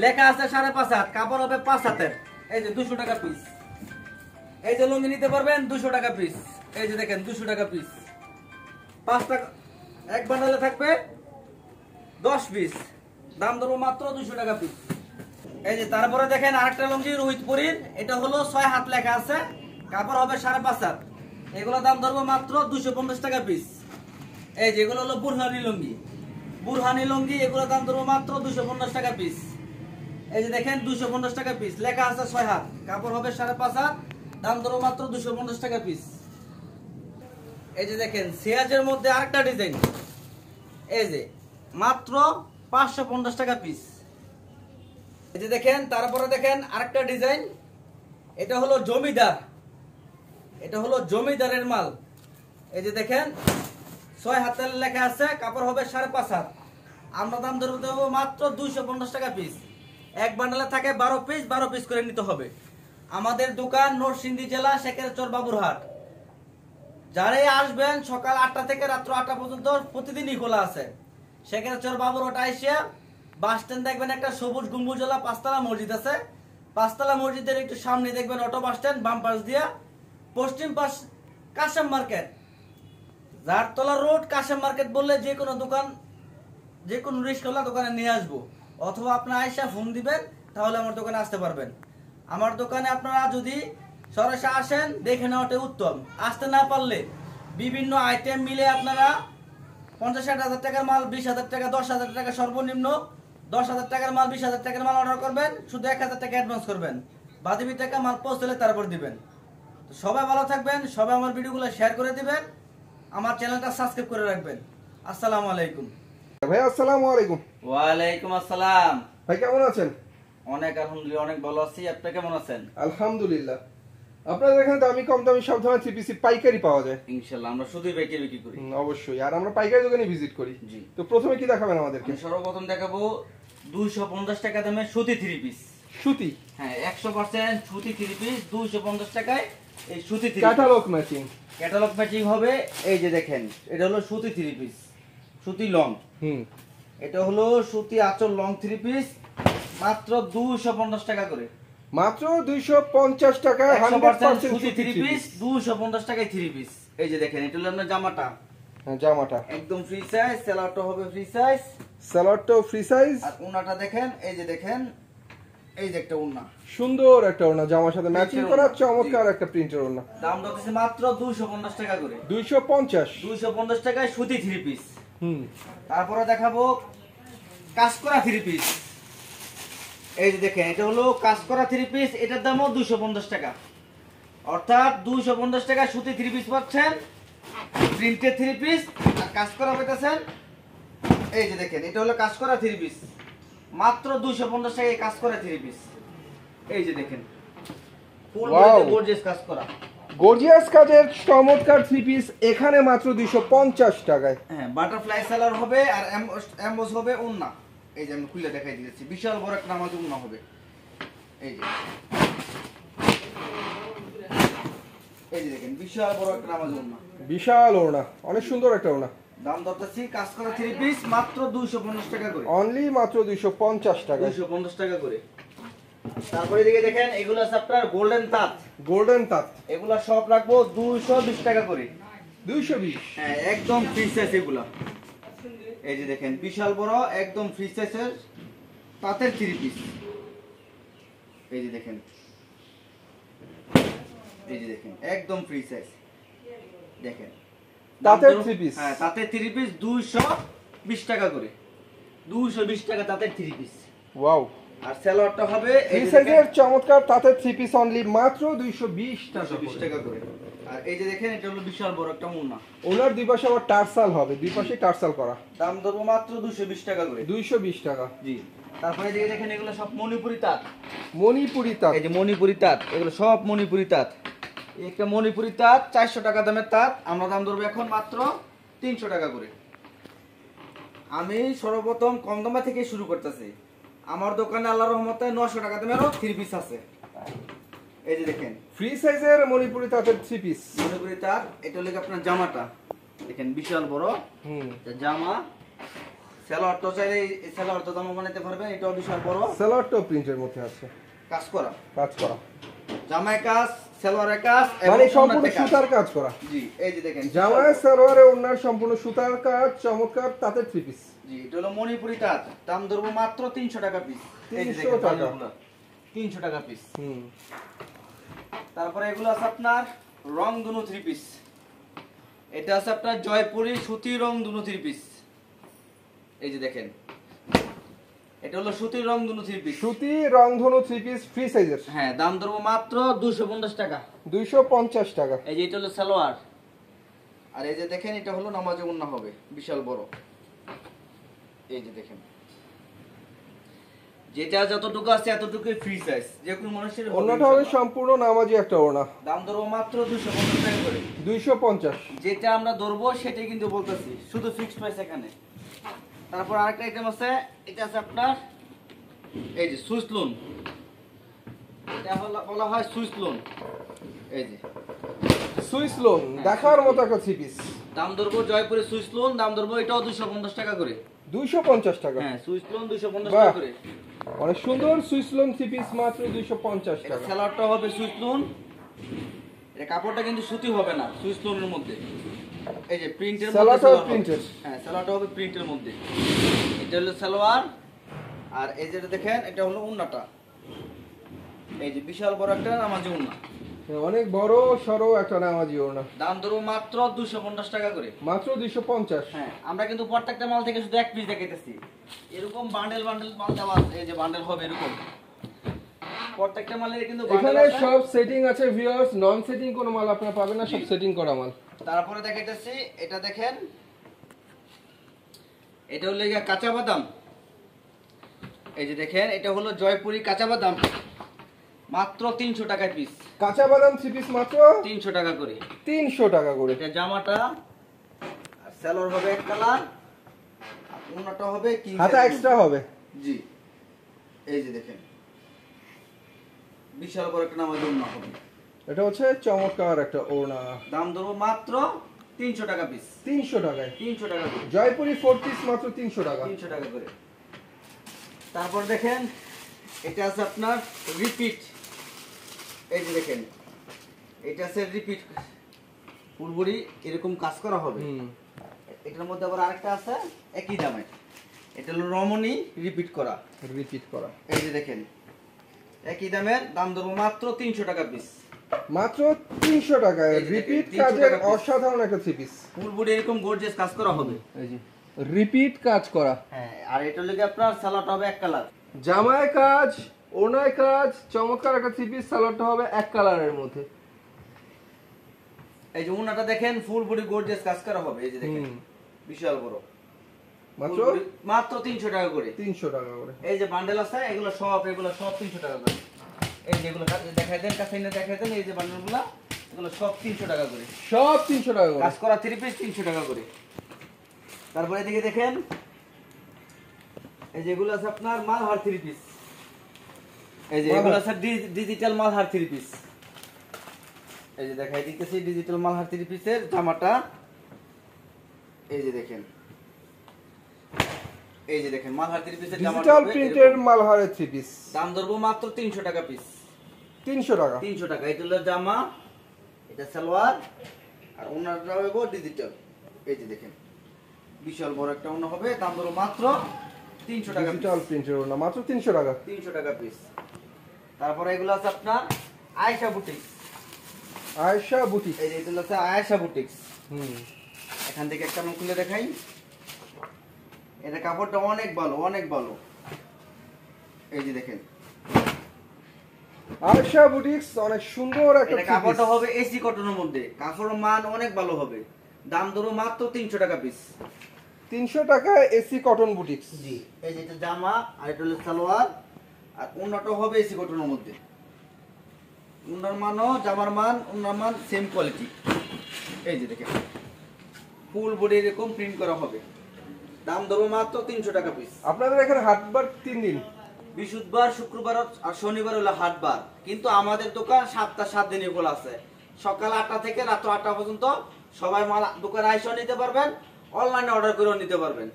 লেখা আছে 5.5 হাত, কাপড় হবে 5 হাতের। এই যে 200 টাকা পিস। এই যে লুঙ্গি নিতে পারবেন 200 টাকা পিস। এই যে দেখেন 200 টাকা পিস, 5 টাকা এক বান্ডেলে থাকবে 10 পিস, দাম ধরবো মাত্র 200 টাকা পিস। এই যে তারপরে দেখেন আরেকটা লুঙ্গি রোহিতপুরির, এটা হলো 6 হাত লেখা আছে, কাপড় হবে 5.5 হাত, এগুলো দাম ধরবো মাত্র 250 টাকা পিস। এই যে এগুলো হলো বুরহানি লুঙ্গি, বুরহানি লুঙ্গি, এগুলো দাম ধরবো মাত্র 250 টাকা পিস। এই যে দেখেন 250 টাকা পিস, লেখা আছে 6 হাত, কাপড় হবে 5.5 হাত, দাম ধরবো মাত্র 250 টাকা পিস। এই যে দেখেন সিয়াজের মধ্যে আরেকটা ডিজাইন, এই যে মাত্র 550 টাকা পিস। এই যে দেখেন তারপরে দেখেন আরেকটা ডিজাইন, এটা হলো জমিদার, এটা হলো জমিদারের মাল। এই যে দেখেন 6 হাতের লেখা আছে, কাপড় হবে 5.5 হাত, আমরা দাম ধরে দেবো মাত্র 250 টাকা পিস। এক বান্ডেলে থাকে 12 পিস, 12 পিস করে নিতে হবে। আমাদের দোকান নরসিংদী জেলা শেখেরচর বাবুরহাট। যারাই আসবেন সকাল 8টা থেকে রাত্র 8টা পর্যন্ত প্রতিদিনই খোলা আছে। শেখেরচর বাবুরহাট আইসা বাস স্ট্যান্ড দেখবেন একটা সবুজ গম্বুজওয়ালা 5তলা মসজিদ আছে, 5তলা মসজিদের একটু সামনে দেখবেন অটো বাস স্ট্যান্ড, বাম পাশ দিয়া পশ্চিম পাশ Kashem market, জারতলা road Kashem market বললে যে কোনো দোকান, যে কোনো রিস্কওয়ালা দোকানে নিয়ে আসবো, অথবা আপনারা আইসা ফোন দিবেন, তাহলে আমার দোকানে আসতে পারবেন। আমার দোকানে আপনারা যদি সরাসরি আসেন দেখে নেওয়াটাই উত্তম। আসতে না পারলে বিভিন্ন আইটেম মিলে আপনারা 50-60 হাজার টাকার মাল 20,000 টাকা, 10,000 টাকা সর্বনিম্ন, 10,000 টাকার মাল 20,000 টাকার মাল অর্ডার করবেন, শুধু 1,000 টাকা অ্যাডভান্স করবেন, বাকি টাকা মাল পৌঁছলে তারপর দিবেন। তো সবাই ভালো থাকবেন, সবাই আমার ভিডিওগুলো শেয়ার করে দিবেন, আমার চ্যানেলটা সাবস্ক্রাইব করে রাখবেন। আসসালামু আলাইকুম। ভাই আসসালামু আলাইকুম। ওয়ালাইকুম আসসালাম। ভাই কেমন আছেন? অনেক আলহামদুলিল্লাহ, অনেক ভালো আছি। আপনি কেমন আছেন? আলহামদুলিল্লাহ। আপনাদের এখানে দামি কম দামি সব ধরনের থ্রি পিস পাইকারি পাওয়া যায়? ইনশাআল্লাহ আমরা শুধুই পাইকারি বিক্রি করি। অবশ্যই। আর আমরা পাইকারি দোকানে ভিজিট করি। জি। তো প্রথমে কি দেখাবেন আমাদেরকে? আমি সর্বপ্রথম দেখাবো 250 টাকা দামের সুতি 3 পিস। সুতি? হ্যাঁ 100% সুতি 3 পিস 250 টাকায়। এই সুতি 3 ক্যাটালগ ম্যাচিং। ক্যাটালগ ম্যাচিং হবে। এই যে দেখেন এটা হলো সুতি 3 পিস, সুতি লং। এটা হলো সুতি আঁচল লং 3 পিস, মাত্র 250 টাকা করে। মাত্র 250 টাকায় 100% 100% সুতি থ্রি পিস 250 টাকায় থ্রি পিস। এই যে দেখেন এটা হলো আপনার জামাটা জামাটা একদম ফ্রি সাইজ, সেলারটা হবে ফ্রি সাইজ, সালোয়ারটাও ফ্রি সাইজ। আর ওনাটা দেখেন, এই যে দেখেন, এই যে একটা ওনা, সুন্দর একটা ওড়না জামার সাথে ম্যাচিং প্রিন্টের করা ওড়না। চমৎকার একটা প্রিন্টের ওড়না। দাম রাখছে মাত্র 250 টাকা করে। 250। 250 টাকায় সুতি থ্রি পিস। হুম তারপরে দেখাবো কাজ করা থ্রি পিস। এই যে দেখেন এটা হলো কাজ করা থ্রি পিস, এটার দামও 250 টাকা। অর্থাৎ 250 টাকা সুতি থ্রি পিস পাচ্ছেন, প্রিন্টেড থ্রি পিস, আর কাজ করা পাইতেছেন। এই যে দেখেন এটা হলো কাজ করা থ্রি পিস, মাত্র 250 টাকায় কাজ করা থ্রি পিস। এই যে দেখেন ফুল Wow! গর্জিয়াস কাজ করা। গর্জিয়াস কাজের চমৎকার থ্রি পিস এখানে মাত্র 250 টাকায়। হ্যাঁ, বাটারফ্লাই সেলার হবে আর এমবোস হবে ওন্না। এই যে আমি খুলে দেখাই দিয়েছি, বিশাল বড় একটা নামাজ ওন্না হবে। এই যে এই যে দেখেন বিশাল বড় একটা নামাজ ওন্না, বিশাল ওড়না, অনেক সুন্দর একটা ওড়না। দাম দরকাছি কাজ করা থ্রি পিস মাত্র 250 টাকা করে। অনলি মাত্র 250 টাকা। 250 টাকা করে। তারপরে এদিকে দেখেন এগুলো আছে আপনার গোল্ডেন তাঁত। গোল্ডেন তাঁত এগুলা সব রাখবো 220 টাকা করে। 220। হ্যাঁ, একদম ফ্রি সাইজ এগুলা। এই যে দেখেন বিশাল বড় একদম ফ্রি সাইজের তাঁতের থ্রি পিস। এই যে দেখেন, এই যে দেখেন একদম ফ্রি সাইজ দেখেন তাঁতের থ্রি পিস। হ্যাঁ, তাঁতের থ্রি পিস 220 টাকা করে। 220 টাকা তাঁতের থ্রি পিস। ওয়াও, আর সালোয়ারটা হবে এই সাইজের চমৎকার তাঁতের থ্রি পিস অনলি মাত্র 220 টাকা 220 টাকা করে। আর এই যে দেখেন এটা হলো বিশাল বড় একটা মুন্না। ওনার দুই পাশে আবার টার্সাল হবে, দুই পাশে টার্সাল করা। দাম ধরবো মাত্র 220 টাকা করে। 220 টাকা। জি। তারপরে এদিকে দেখেন এগুলো সব মণিপুরি তাঁত। মণিপুরি তাঁত। এই যে মণিপুরি তাঁত, এগুলো সব মণিপুরি তাঁত। একটা মণিপুরি তাঁত 400 টাকা দামের তাঁত, আমরা দাম ধরবো এখন মাত্র 300 টাকা করে। আমি সর্বপ্রথম কম দামা থেকে শুরু করতেছি। আমার দোকানে আল্লাহর রহমতে 900 টাকা দামেরও থ্রি পিস আছে। এই যে দেখেন ফ্রি সাইজের মণিপুরি তাঁতের থ্রি পিস। মণিপুরি তাঁত, এটা হলো আপনার জামাটা দেখেন বিশাল বড় জামা। সালোয়ার তো চাইলে সালোয়ার তো জামা বানাতে পারবেন, এটাও বিশাল বড়। সালোয়ারটাও প্রিন্টের মধ্যে আছে, কাজ করা, কাজ করা, জামায় কাজ, সালোয়ারের কাজ, মানে এবং সম্পূর্ণ ওড়নাতে কাজ। সুতার কাজ করা। জি, এই যে দেখেন জামায় সালোয়ারে ওড়নার সম্পূর্ণ সুতার কাজ, চমৎকার তাঁতের থ্রি পিস। জি, এটা হলো মণিপুরি তাঁত, দাম ধরবো মাত্র 300 টাকা পিস। এই যে 300 দেখেন টাকা। পাঞ্জাবিগুলো, 300 টাকা পিস। হুম, তারপরে এগুলো আছে আপনার রংধনু থ্রি পিস। এটা আছে আপনার জয়পুরি সুতি রংধনু থ্রি পিস। এই যে দেখেন এটা হলো সুতি রংধনু থ্রি পিস। সুতি রংধনু থ্রি পিস ফ্রি সাইজের। হ্যাঁ, দাম ধরবো মাত্র 250 টাকা। 250 টাকা। এই যে এটা হলো সালোয়ার, আর এই যে দেখেন এটা হলো নামাজে ওন্না হবে বিশাল বড়। এই যে দেখেন যেটা যতটুকু আছে এতটুকুই ফ্রি সাইজ, যে কোনো মানুষের হবে ওড়নাটা হবে ইনশাআল্লাহ। সম্পূর্ণ নামাজি একটা ওড়না। দাম ধরবো মাত্র 250 টাকা করে। 250। যেটা আমরা ধরবো সেটাই কিন্তু বলতেছি, শুধু ফিক্সড প্রাইস এখানে। তারপর আরেকটা আইটেম আছে, এটা আছে আপনার এই যে সুইস লোন, এটা বলা হয় সুইস লোন। এই যে সুইস লোন দেখার মতো একটা থ্রি পিস। দাম ধরবো জয়পুরে সুইস লোন, দাম ধরবো এটাও 250 টাকা করে। 250 টাকা। হ্যাঁ, সুইস লোন 250 বাহ। টাকা করে। অনেক সুন্দর সুইস লোন থ্রি পিস মাত্র 250 এটা টাকা। সালোয়ারটা হবে সুইস লোন, এটা কাপড়টা কিন্তু সুতি হবে না সুইস লোনের মধ্যে। এই যে প্রিন্টের মধ্যে সালোয়ারটা সালোয়ার হবে। প্রিন্টেড। হ্যাঁ, সালোয়ারটা হবে প্রিন্টের মধ্যে। এটা হলো সালোয়ার, আর এই যেটা দেখেন এটা হলো ওন্নাটা। এই যে বিশাল বড় একটা নামাজি ওন্না, অনেক বড় সরো একটা নামাজি ওড়না। দাম ধরো মাত্র 250 টাকা করে। মাত্র 250। হ্যাঁ, আমরা কিন্তু প্রত্যেকটা মাল থেকে শুধু এক পিস দেখাইতেছি, এরকম বান্ডেল বান্ডেল মাল দেওয়া আছে। এই যে বান্ডেল হবে এরকম, প্রত্যেকটা মালের কিন্তু বান্ডেল এখানে আছে। সব সেটিং আছে ভিউয়ার্স, নন সেটিং কোনো মাল আপনারা পাবেন না, সব সেটিং করা মাল। তারপরে দেখাইতেছি এটা দেখেন, এটা হলো গিয়া কাঁচা বাদাম। এই যে দেখেন এটা হলো জয়পুরি কাঁচা বাদাম, মাত্র 300 টাকা পিস। কাঁচা বাদাম থ্রি পিস মাত্র 300 টাকা করে। 300 টাকা করে। এটা জামাটা আর সালোয়ার হবে এক কালার, আর ওন্নাটা হবে কি হাতা এক্সট্রা হবে। জি, এই যে দেখেন বিশাল বড় একটা নামাজ ওন্না হবে। এটা হচ্ছে চমৎকার একটা ওড়না। দাম ধরবো মাত্র 300 টাকা পিস। 300 টাকায়। 300 টাকা করে। জয়পুরি 4 পিস মাত্র 300 টাকা। 300 টাকা করে। তারপর দেখেন এটা আছে আপনার রিপিট এই যে দেখেন এটা আছে রিপিট ফুল বডি এরকম কাজ করা হবে। এটার মধ্যে আবার আরেকটা আছে একই দামে, এটা হলো রমণী রিপিট করা। এই যে দেখেন একই দামের, দাম ধরবো মাত্র 300 টাকা পিস। মাত্র 300 টাকায় এই যে রিপিট 300 কাজের টাকা piece। অসাধারণ একটা থ্রি পিস। ফুল বডি এরকম গর্জিয়াস কাজ করা হবে। এই যে রিপিট কাজ করা। হ্যাঁ, আর এটা হলো গিয়ে আপনার সালোয়ারটা হবে এক কালার। জামায় কাজ, ওনায় কাজ, চমৎকার একটা থ্রি পিস। সালোয়ারটা হবে এক কালারের মধ্যে। এই যে ওনাটা দেখেন ফুল বডি গর্জিয়াস কাজ করা হবে। এই যে দেখেন বিশাল বড়, মাত্র full body মাত্র 300 টাকা করে। 300 টাকা করে। এই যে বান্ডেল আছে এগুলো সব 300 টাকা করে। এই যেগুলো দেখাই দেন, কাছে এনে দেখাই দেন, এই যে বান্ডেলগুলো এগুলো সব 300 টাকা করে। সব 300 টাকা করে। কাজ করা থ্রি পিস 300 টাকা করে। তারপরে এদিকে দেখেন এই যে এগুলো আছে আপনার মালহার থ্রি পিস। এই যে এগুলো আছে ডিজিটাল মালহার থ্রি পিস। এই যে দেখাই দিতেছি ডিজিটাল মালহার থ্রি পিসের জামাটা। এই যে দেখেন, এই যে দেখেন মালহার থ্রি পিসের জামাটা ডিজিটাল প্রিন্টের মালহারের থ্রি পিস। দাম ধরবো মাত্র 300 টাকা পিস। 300 টাকা। 300 টাকা। এটা হলো জামা, এটা সালোয়ার, আর ওনাটা হবে ডিজিটাল। এই যে দেখেন বিশাল বড় একটা ওনা হবে, দাম ধরো মাত্র 300 টাকা। ডিজিটাল প্রিন্টের ওনা মাত্র 300 টাকা। 300 টাকা পিস। তারপরে এগুলো আছে আপনার আয়েশা বুটিক। আয়েশা বুটিক। এই যে এগুলো আছে আয়েশা বুটিক। হুম। এখান থেকে একটা আমি খুলে দেখাই। এটা কাপড়টা অনেক ভালো, অনেক ভালো। এই যে দেখেন আয়েশা বুটিক্স অনেক সুন্দর একটা এটা কাপড়টা হবে এসি কটনের মধ্যে, কাপড়ের মান অনেক ভালো হবে। দাম ধরো মাত্র 300 টাকা পিস। 300 টাকা এসি কটন বুটিক্স। জি, এই যে এটা জামা, আর এটা হলো সালোয়ার, আর ওন্নাটা হবে এসি কটনের মধ্যে। ওন্নার মানও জামার মান, ওন্নার মান সেম কোয়ালিটি। এই যে দেখেন ফুল বডি এরকম প্রিন্ট করা হবে। দাম ধরো মাত্র 300 টাকা পিস। আপনাদের এখানে হাটবার 3 দিন, বৃহস্পতিবার, শুক্রবার আর শনিবার হলো হাটবার, কিন্তু আমাদের দোকান সপ্তাহে 7 দিনই খোলা আছে। সকাল 8টা থেকে রাত 8টা পর্যন্ত সবাই মাল দোকানে এসে নিতে পারবেন, অনলাইনে অর্ডার করেও নিতে পারবেন।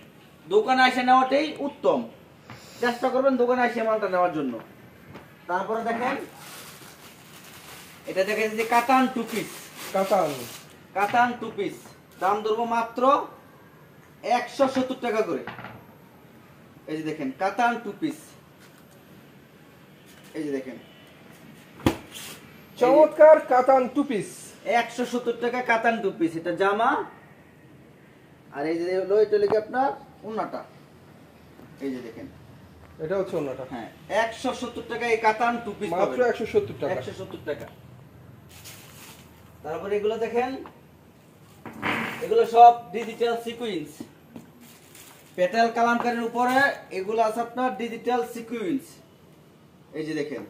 দোকানে এসে নেওয়াটাই উত্তম, চেষ্টা করবেন দোকানে এসে মালটা নেওয়ার জন্য। তারপরে দেখেন এটা দেখেন যে কাতান টু পিস। কাতান টু পিস দাম ধরবো মাত্র 170 টাকা করে। এই যে দেখেন কাতান টু পিস। এই যে দেখেন চমৎকার কাতান টু পিস। 170 টাকা কাতান টু পিস। এটা জামা, আর এই যে হলো এটা লেগে আপনার ওন্নাটা। এই যে দেখেন এটা হচ্ছে ওন্নাটা। হ্যাঁ, 170 টাকা এই কাতান টু পিস মাত্র 170 টাকা। 170 টাকা। তারপরে এগুলো দেখেন, এগুলো সব ডিজিটাল সিকোয়েন্স। পেটাল কালামকারীর উপরে এগুলো আছে আপনার ডিজিটাল সিকোয়েন্স। এই যে দেখেন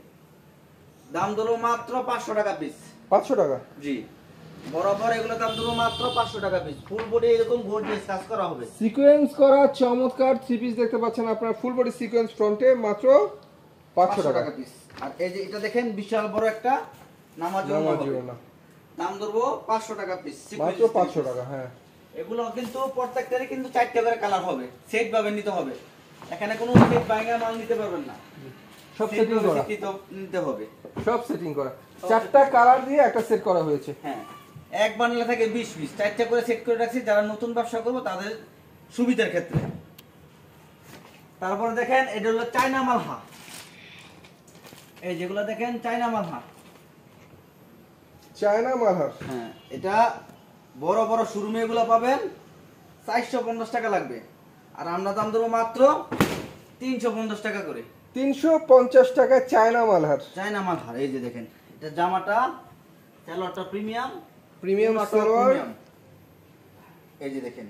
দাম ধরো মাত্র 500 টাকা পিস। 500 টাকা। জি, বরাবর এগুলো দাম ধরো মাত্র 500 টাকা পিস। ফুল বডি এরকম গর্জিয়াস কাজ করা হবে। সিকোয়েন্স করা চমৎকার থ্রি পিস দেখতে পাচ্ছেন আপনারা, ফুল বডি সিকোয়েন্স ফ্রন্টে মাত্র 500 টাকা পিস। আর এই যে এটা দেখেন বিশাল বড় একটা নামাজি ওড়না। দাম ধরবো 500 টাকা পিস। মাত্র 500 টাকা। হ্যাঁ, এগুলো কিন্তু প্রত্যেকটারই কিন্তু 4টা করে কালার হবে, সেট ভাবে নিতে হবে। এখানে কোনো সেট বাইঙ্গা মাল নিতে পারবেন না, সব সেটিং করা, নিতে হবে। সব সেটিং করা। 4টা কালার দিয়ে একটা সেট করা হয়েছে। হ্যাঁ, এক বান্ডেলে থাকে 20 পিস, 4টা করে সেট করে রাখছি যারা নতুন ব্যবসা করবে তাদের সুবিধার ক্ষেত্রে। তারপরে দেখেন এটা হলো চায়না মালহা। এই যেগুলো দেখেন চায়না মালহা। চায়না মালহার। হ্যাঁ, এটা বড় বড় শোরুমে এগুলো পাবেন 450 টাকা লাগবে, আর আমরা দাম দেবো মাত্র 350 টাকা করে। 350 টাকা চায়না মালহার। চায়না মালহার। এই যে দেখেন এটা জামাটা, সালোয়ারটা প্রিমিয়াম, প্রিমিয়াম ওড়নাটাও সালোয়ার। প্রিমিয়াম। এই যে দেখেন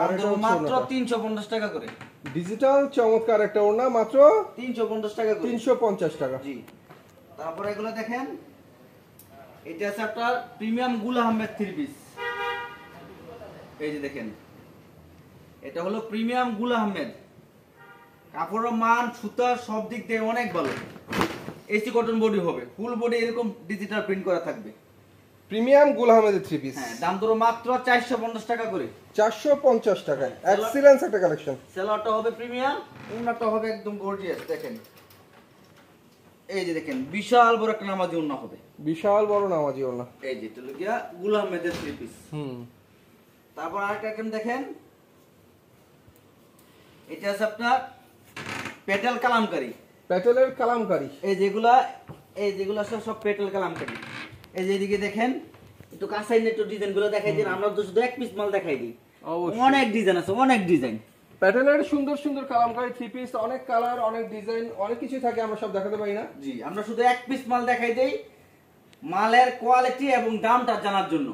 আর দাম দেবো মাত্র 350 টাকা করে। ডিজিটাল চমৎকার একটা ওড়না, মাত্র 350 টাকা করে। 350 টাকা। জি। তারপরে এগুলো দেখেন এটা আছে আপনার প্রিমিয়াম গুল আহমেদ থ্রি পিস। এই যে দেখেন এটা হলো প্রিমিয়াম গুল আহমেদ। কাপড়ের মান, সুতা সব দিক দিয়ে অনেক ভালো। এসি কটন বডি হবে, ফুল বডি এরকম ডিজিটাল প্রিন্ট করা থাকবে। প্রিমিয়াম গুল আহমেদের থ্রি পিস। হ্যাঁ, দাম ধরো মাত্র 450 টাকা করে। 450 টাকা। এক্সিলেন্স একটা কালেকশন। সেলারটা হবে প্রিমিয়াম, ওড়নাটা হবে একদম গর্জিয়াস। দেখেন এই যে দেখেন বিশাল বড় একটা নামাজি ওন্না হবে, বিশাল বড় নামাজি ওড়না। এই যে এটা লগিয়া গুলাম মেদের 3 পিস। তারপর আরেকটা আইটেম দেখেন, এটা আছে আপনার পেটেল কালামকারী। প্যাটেলের কালামকারী। এই যেগুলা সব পেটেল কালামকারী। এই যে এদিকে দেখেন, একটু কাছাই একটু ডিজাইন গুলো দেখাই দিন, আমরা তো শুধু এক পিস মাল দেখাই দিই, অবশ্যই। অনেক ডিজাইন আছে, অনেক ডিজাইন। প্যাটেলের সুন্দর সুন্দর কালামকারী 3 পিস, অনেক কালার, অনেক ডিজাইন, অনেক কিছু থাকে, আমরা সব দেখাতে পারি না। জি, আমরা শুধু এক পিস মাল দেখাই দেই মালের কোয়ালিটি এবং দামটা জানার জন্য।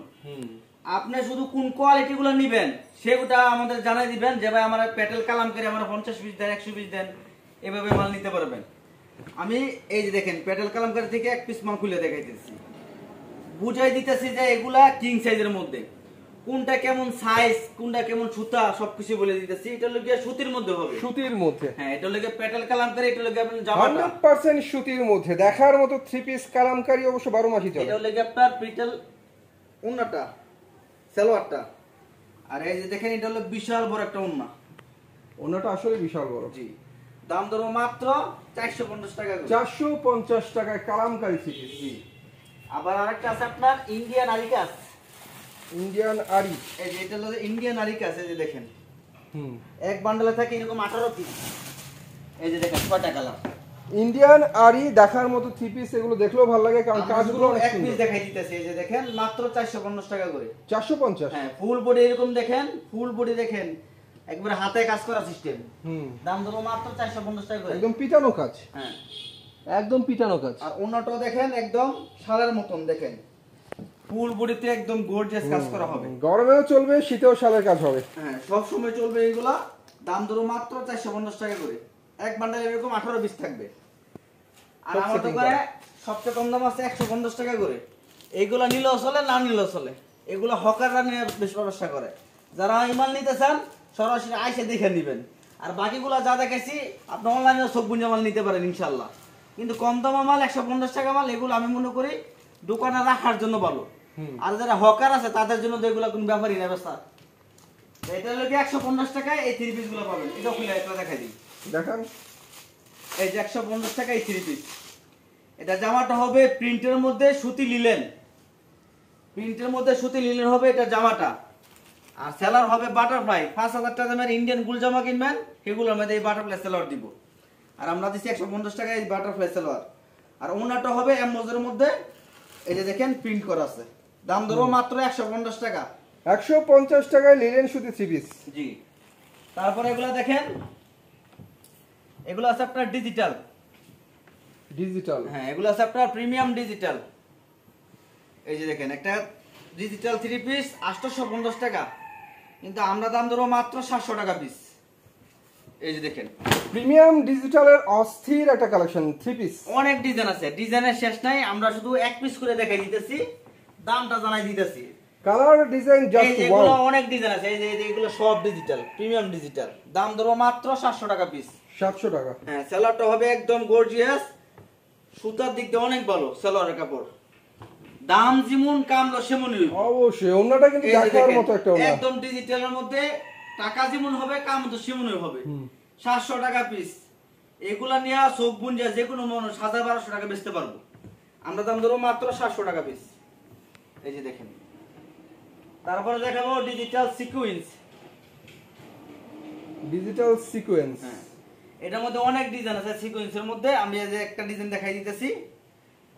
আপনি শুধু কোন কোয়ালিটি গুলো নিবেন সেগুলা আমাদের জানাই দিবেন, যে ভাই আমার পেটেল কালামকারী আমার 50 পিস দেন, 100 পিস দেন, এভাবে মাল নিতে পারবেন। আমি এই যে দেখেন পেটেল কালামকারী থেকে এক পিস মাল খুলে দেখাইতেছি, বুঝাই দিতেছি যে এগুলা কিং সাইজের মধ্যে, কোনটা কেমন সাইজ, কোনটা কেমন সুতা, সবকিছু বলে দিতেছি। এটা হলো গিয়ে সুতির মধ্যে হবে, সুতির মধ্যে। হ্যাঁ, এটা হলো গিয়ে পেটেল কালামকারী, এটা হলো গিয়ে আপনার জামাটা 100% সুতির মধ্যে দেখার মতো 3 পিস কালামকারী, অবশ্য 12 মাসই চলে। এটা হলো গিয়ে আপনার পেটেল ওন্নাটা, সালোয়ারটা। আর এই যে দেখেন এটা হলো বিশাল বড় একটা ওন্না, ওনাটা আসলে বিশাল বড়। জি, দাম ধরো মাত্র 450 টাকা করে। 450 টাকায় কালামকারী 3 পিস। জি, আবার আরেকটা আছে আপনার ইন্ডিয়ান আরিকাস। ইন্ডিয়ান আরি। এই যে এটা হলো ইন্ডিয়ান আরিকাস, এই যে দেখেন এক বান্ডলে থাকে এরকম 18 পিস। এই যে দেখেন 6টা কালার ইন্ডিয়ান আরি দেখার মতো 3 পিস, এগুলো দেখলেও ভালো লাগে কারণ আমরা কাজগুলো অনেক এক পিস সুন্দর। দেখাই দিতেছি, এই যে দেখেন মাত্র 450 টাকা করে। 450। হ্যাঁ, ফুল বডি এরকম দেখেন, ফুল বডি দেখেন একবারে হাতে কাজ করা সিস্টেম, দাম ধরো মাত্র 450 টাকা করে। একদম পিটানো কাজ। হ্যাঁ, একদম পিটানো কাজ। আর ওন্নাটাও দেখেন একদম শালের মতন, দেখেন ফুল বডিতে একদম গর্জিয়াস কাজ করা হবে। গরমেও চলবে, শীতেও শালের কাজ হবে। হ্যাঁ, সব সময় চলবে এগুলা। দাম ধরো মাত্র 450 টাকা করে। এক বান্ডাল এরকম 18 পিস থাকবে। আর আমার দোকানে সবচেয়ে কম দাম আছে 150 টাকা করে। এইগুলা নিলেও চলে, না নিলেও চলে। এগুলো হকাররা নিয়ে বেশ ব্যবসা করে। যারা ইমাল নিতে চান সরাসরি আইসে দেখে নেবেন। আর বাকিগুলা যা দেখেছি আপনি অনলাইনেও সব বুঝে মাল নিতে পারেন ইনশাল্লাহ। কিন্তু কম দামা মাল 150 টাকা মাল, এগুলো আমি মনে করি দোকানে রাখার জন্য ভালো। আর যারা হকার আছে তাদের জন্য তো এগুলো কোনো ব্যাপারই না ব্যবস্থা। এটা হলো কি 150 টাকায় এই 3 পিস গুলো পাবেন। এটা খুলে এটা দেখাই দিই, দেখান। এই যে 150 টাকা এই 3 পিস। এটা জামাটা হবে প্রিন্টের মধ্যে সুতি লিলেন, প্রিন্টের মধ্যে সুতি লিলেন হবে এটা জামাটা। আর সেলার হবে বাটারফ্লাই। 5000 টাকা দামের ইন্ডিয়ান গুল জামা কিনবেন, সেগুলোর মধ্যে এই বাটারফ্লাই সেলার দিব। আর আমরা দিচ্ছি 150 টাকা এই বাটারফ্লাই সেলার। আর ওনাটা হবে এমবোজের মধ্যে, এই যে দেখেন প্রিন্ট করা আছে। দাম ধরো মাত্র 150 টাকা। 150 টাকায় লিলেন সুতি 3 পিস। জি, তারপরে এগুলা দেখেন, এগুলো আছে আপনার ডিজিটাল। ডিজিটাল। হ্যাঁ, এগুলো আছে আপনার প্রিমিয়াম ডিজিটাল। এই যে দেখেন একটা ডিজিটাল 3 পিস 850 টাকা, কিন্তু আমরা দাম ধরো মাত্র 700 টাকা পিস। এই যে দেখেন প্রিমিয়াম ডিজিটালের অস্থির একটা কালেকশন 3 পিস। অনেক ডিজাইন আছে, ডিজাইনের শেষ নাই। আমরা শুধু এক পিস করে দেখাই দিতেছি, দামটা জানাই দিতেছি। কালার ডিজাইন এই জাস্ট যে ওয়াও। এগুলো অনেক ডিজাইন আছে, এই যে এগুলো সব ডিজিটাল, প্রিমিয়াম ডিজিটাল। দাম ধরো মাত্র 700 টাকা পিস। 700 টাকা। হ্যাঁ, সেলারটা হবে একদম গর্জিয়াস, সুতার দিক দিয়ে অনেক ভালো সেলারের কাপড়। দাম যেমন কামলো সেমনই হইব। অবশ্যই ওন্নাটা কিন্তু এই যে দেখার দেখেন, মতো একটা ওন্না। একদম ডিজিটালের মধ্যে টাকা যেমন হবে কাম তো সেমনই হবে। 700 টাকা পিস। এগুলা নিয়ে চোখ বুঞ্জা যে কোনো মানুষ 1000-1200 টাকা বেচতে পারবো। আমরা দাম ধরো মাত্র 700 টাকা পিস। এই যে দেখেন, তারপরে দেখাবো ডিজিটাল সিকোয়েন্স। Digital sequence. হ্যাঁ, এটার মধ্যে অনেক ডিজাইন আছে। সিকোয়েন্সের মধ্যে আমি এই যে একটা ডিজাইন দেখাই দিতেছি,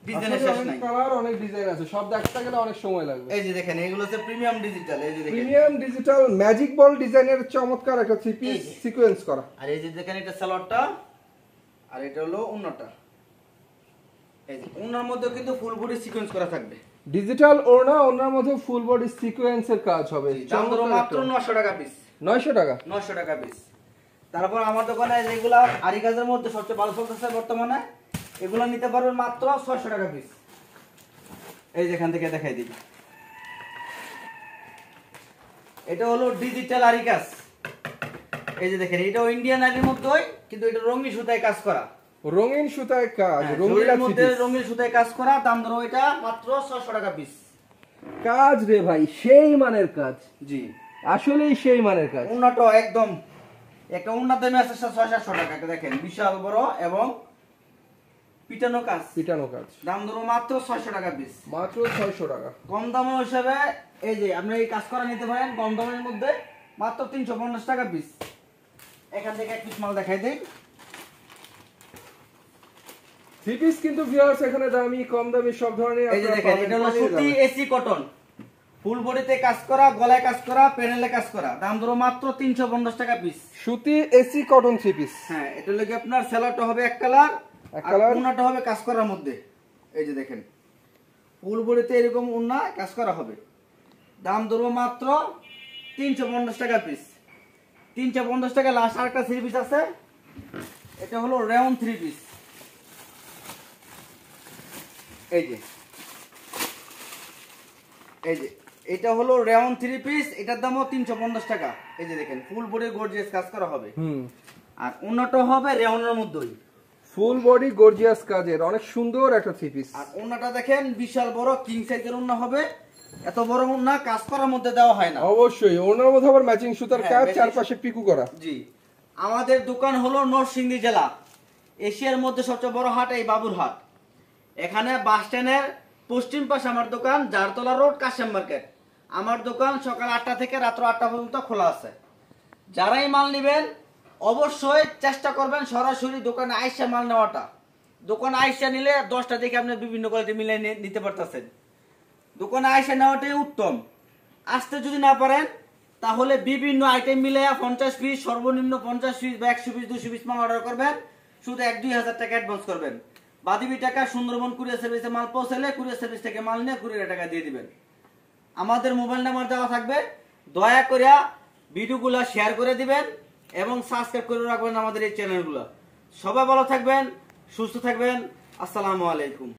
ডিজাইনের শেষ নাই। কালার অনেক ডিজাইন আছে, সব দেখতে গেলে অনেক সময় লাগবে। এই যে দেখেন এগুলো হচ্ছে প্রিমিয়াম ডিজিটাল। এই যে দেখেন প্রিমিয়াম ডিজিটাল ম্যাজিক বল ডিজাইনের চমৎকার একটা 3 পিস এই যে। সিকোয়েন্স করা। আর এই যে দেখেন এটা সালোয়ারটা, আর এটা হলো ওন্নাটা। এই যে ওন্নার মধ্যে কিন্তু ফুল বডি সিকোয়েন্স করা থাকবে। ডিজিটাল ওড়না, ওড়নার মধ্যে ফুল বডি সিকোয়েন্সের কাজ হবে। দাম ধরো মাত্র 900 টাকা পিস। 900 টাকা। 900 টাকা পিস। তারপর আমার দোকানে যেগুলা আরি কাজের মধ্যে সবচেয়ে ভালো চলতেছে বর্তমানে, এগুলো নিতে পারবেন মাত্র 600 টাকা পিস। এই যেখান থেকে দেখাই দিই, এটা হলো ডিজিটাল আরি কাজ। এই যে দেখেন এটাও ইন্ডিয়ান আরির মধ্যেই, কিন্তু এটা রঙিন সুতায় কাজ করা। রঙিন সুতায় কাজ, হ্যাঁ, রঙিন জরির মধ্যে রঙিন সুতায় কাজ করা। দাম ধরো এটা মাত্র 600 টাকা পিস। কাজ রে ভাই, সেই মানের কাজ। জি, আসলেই সেই মানের কাজ। উন্নত একদম একটা উন্নত দামে আছে 600-700 টাকা। দেখেন বিশাল বড় এবং পিটানো কাজ, পিটানো কাজ, দাম ধরো মাত্র 600 টাকা পিস, মাত্র 600 টাকা। কম দাম হিসাবে এই যে আপনি এই কাজ করা নিতে পারেন কম দামের মধ্যে মাত্র 350 টাকা পিস। এখান থেকে এক পিস মাল দেখাই দেই। থ্রি পিস কিন্তু ভিউয়ার্স এখানে দামি কম দামি সব ধরনের এই যে আপনারা দেখেন, পাবেন, এটা হলো পানির সুতি দামে। এসি কটন, ফুল বডিতে কাজ করা, গলায় কাজ করা, প্যানেলে কাজ করা, দাম ধরো মাত্র 350 টাকা পিস। সুতি এসি কটন থ্রি পিস। হ্যাঁ, এটা লাগে আপনার সেলারটা হবে এক কালার, এক আর কালার। উন্নাটা হবে কাজ করার মধ্যে। এই যে দেখেন, ফুল বডিতে এরকম উন্না কাজ করা হবে, দাম ধরো মাত্র 350 টাকা পিস। 350 টাকা। লাস্ট আরেকটা থ্রি পিস আছে, এটা হলো রেওন থ্রি পিস। এই যে এটা হলো রেওন থ্রি পিস, এটার দামও 350 টাকা। এই যে দেখেন, ফুল বডি গর্জিয়াস কাজ করা হবে, আর উন্নাটা হবে রেওনের মধ্যেই। ফুল বডি গর্জিয়াস কাজের অনেক সুন্দর একটা থ্রি পিস। আর উন্নাটা দেখেন বিশাল বড় কিং সাইজের উন্না হবে, এত বড় উন্না কাজ করার মধ্যে দেওয়া হয় না। অবশ্যই ওনার মধ্যে আবার ম্যাচিং সুতার হ্যাঁ, কাজ, matching চারপাশে পিকু করা। জি, আমাদের দোকান হলো নরসিংদী জেলা, এশিয়ার মধ্যে সবচেয়ে বড় হাট এই বাবুরহাট। এখানে বাস স্ট্যান্ডের পশ্চিম পাশে আমার দোকান, জারতলা রোড, কাশেম মার্কেট। আমার দোকান সকাল 8টা থেকে রাত্র 8টা পর্যন্ত খোলা আছে। যারাই মাল নেবেন অবশ্যই চেষ্টা করবেন সরাসরি দোকানে আইসা মাল নেওয়াটা। দোকানে আইসা নিলে 10টা থেকে আপনি বিভিন্ন কোয়ালিটি মিলিয়ে নিতে পারতেছেন। দোকানে আইসা নেওয়াটাই উত্তম। আসতে যদি না পারেন তাহলে বিভিন্ন আইটেম মিলে 50 পিস, সর্বনিম্ন 50 পিস বা 100 পিস 200 পিস মাল অর্ডার করবেন, শুধু 1-2 হাজার টাকা অ্যাডভান্স করবেন। বাদিবি টাকা সুন্দরবন কুরিয়ার সার্ভিসে মাল পৌঁছালে কুরিয়ার সার্ভিস থেকে মাল নিয়ে কুরিয়ার টাকা দিয়ে দিবেন। আমাদের মোবাইল নাম্বার দেওয়া থাকবে, দয়া করে ভিডিওগুলো শেয়ার করে দিবেন এবং সাবস্ক্রাইব করে রাখবেন আমাদের এই চ্যানেলগুলো। সবাই ভালো থাকবেন, সুস্থ থাকবেন। আসসালামু আলাইকুম।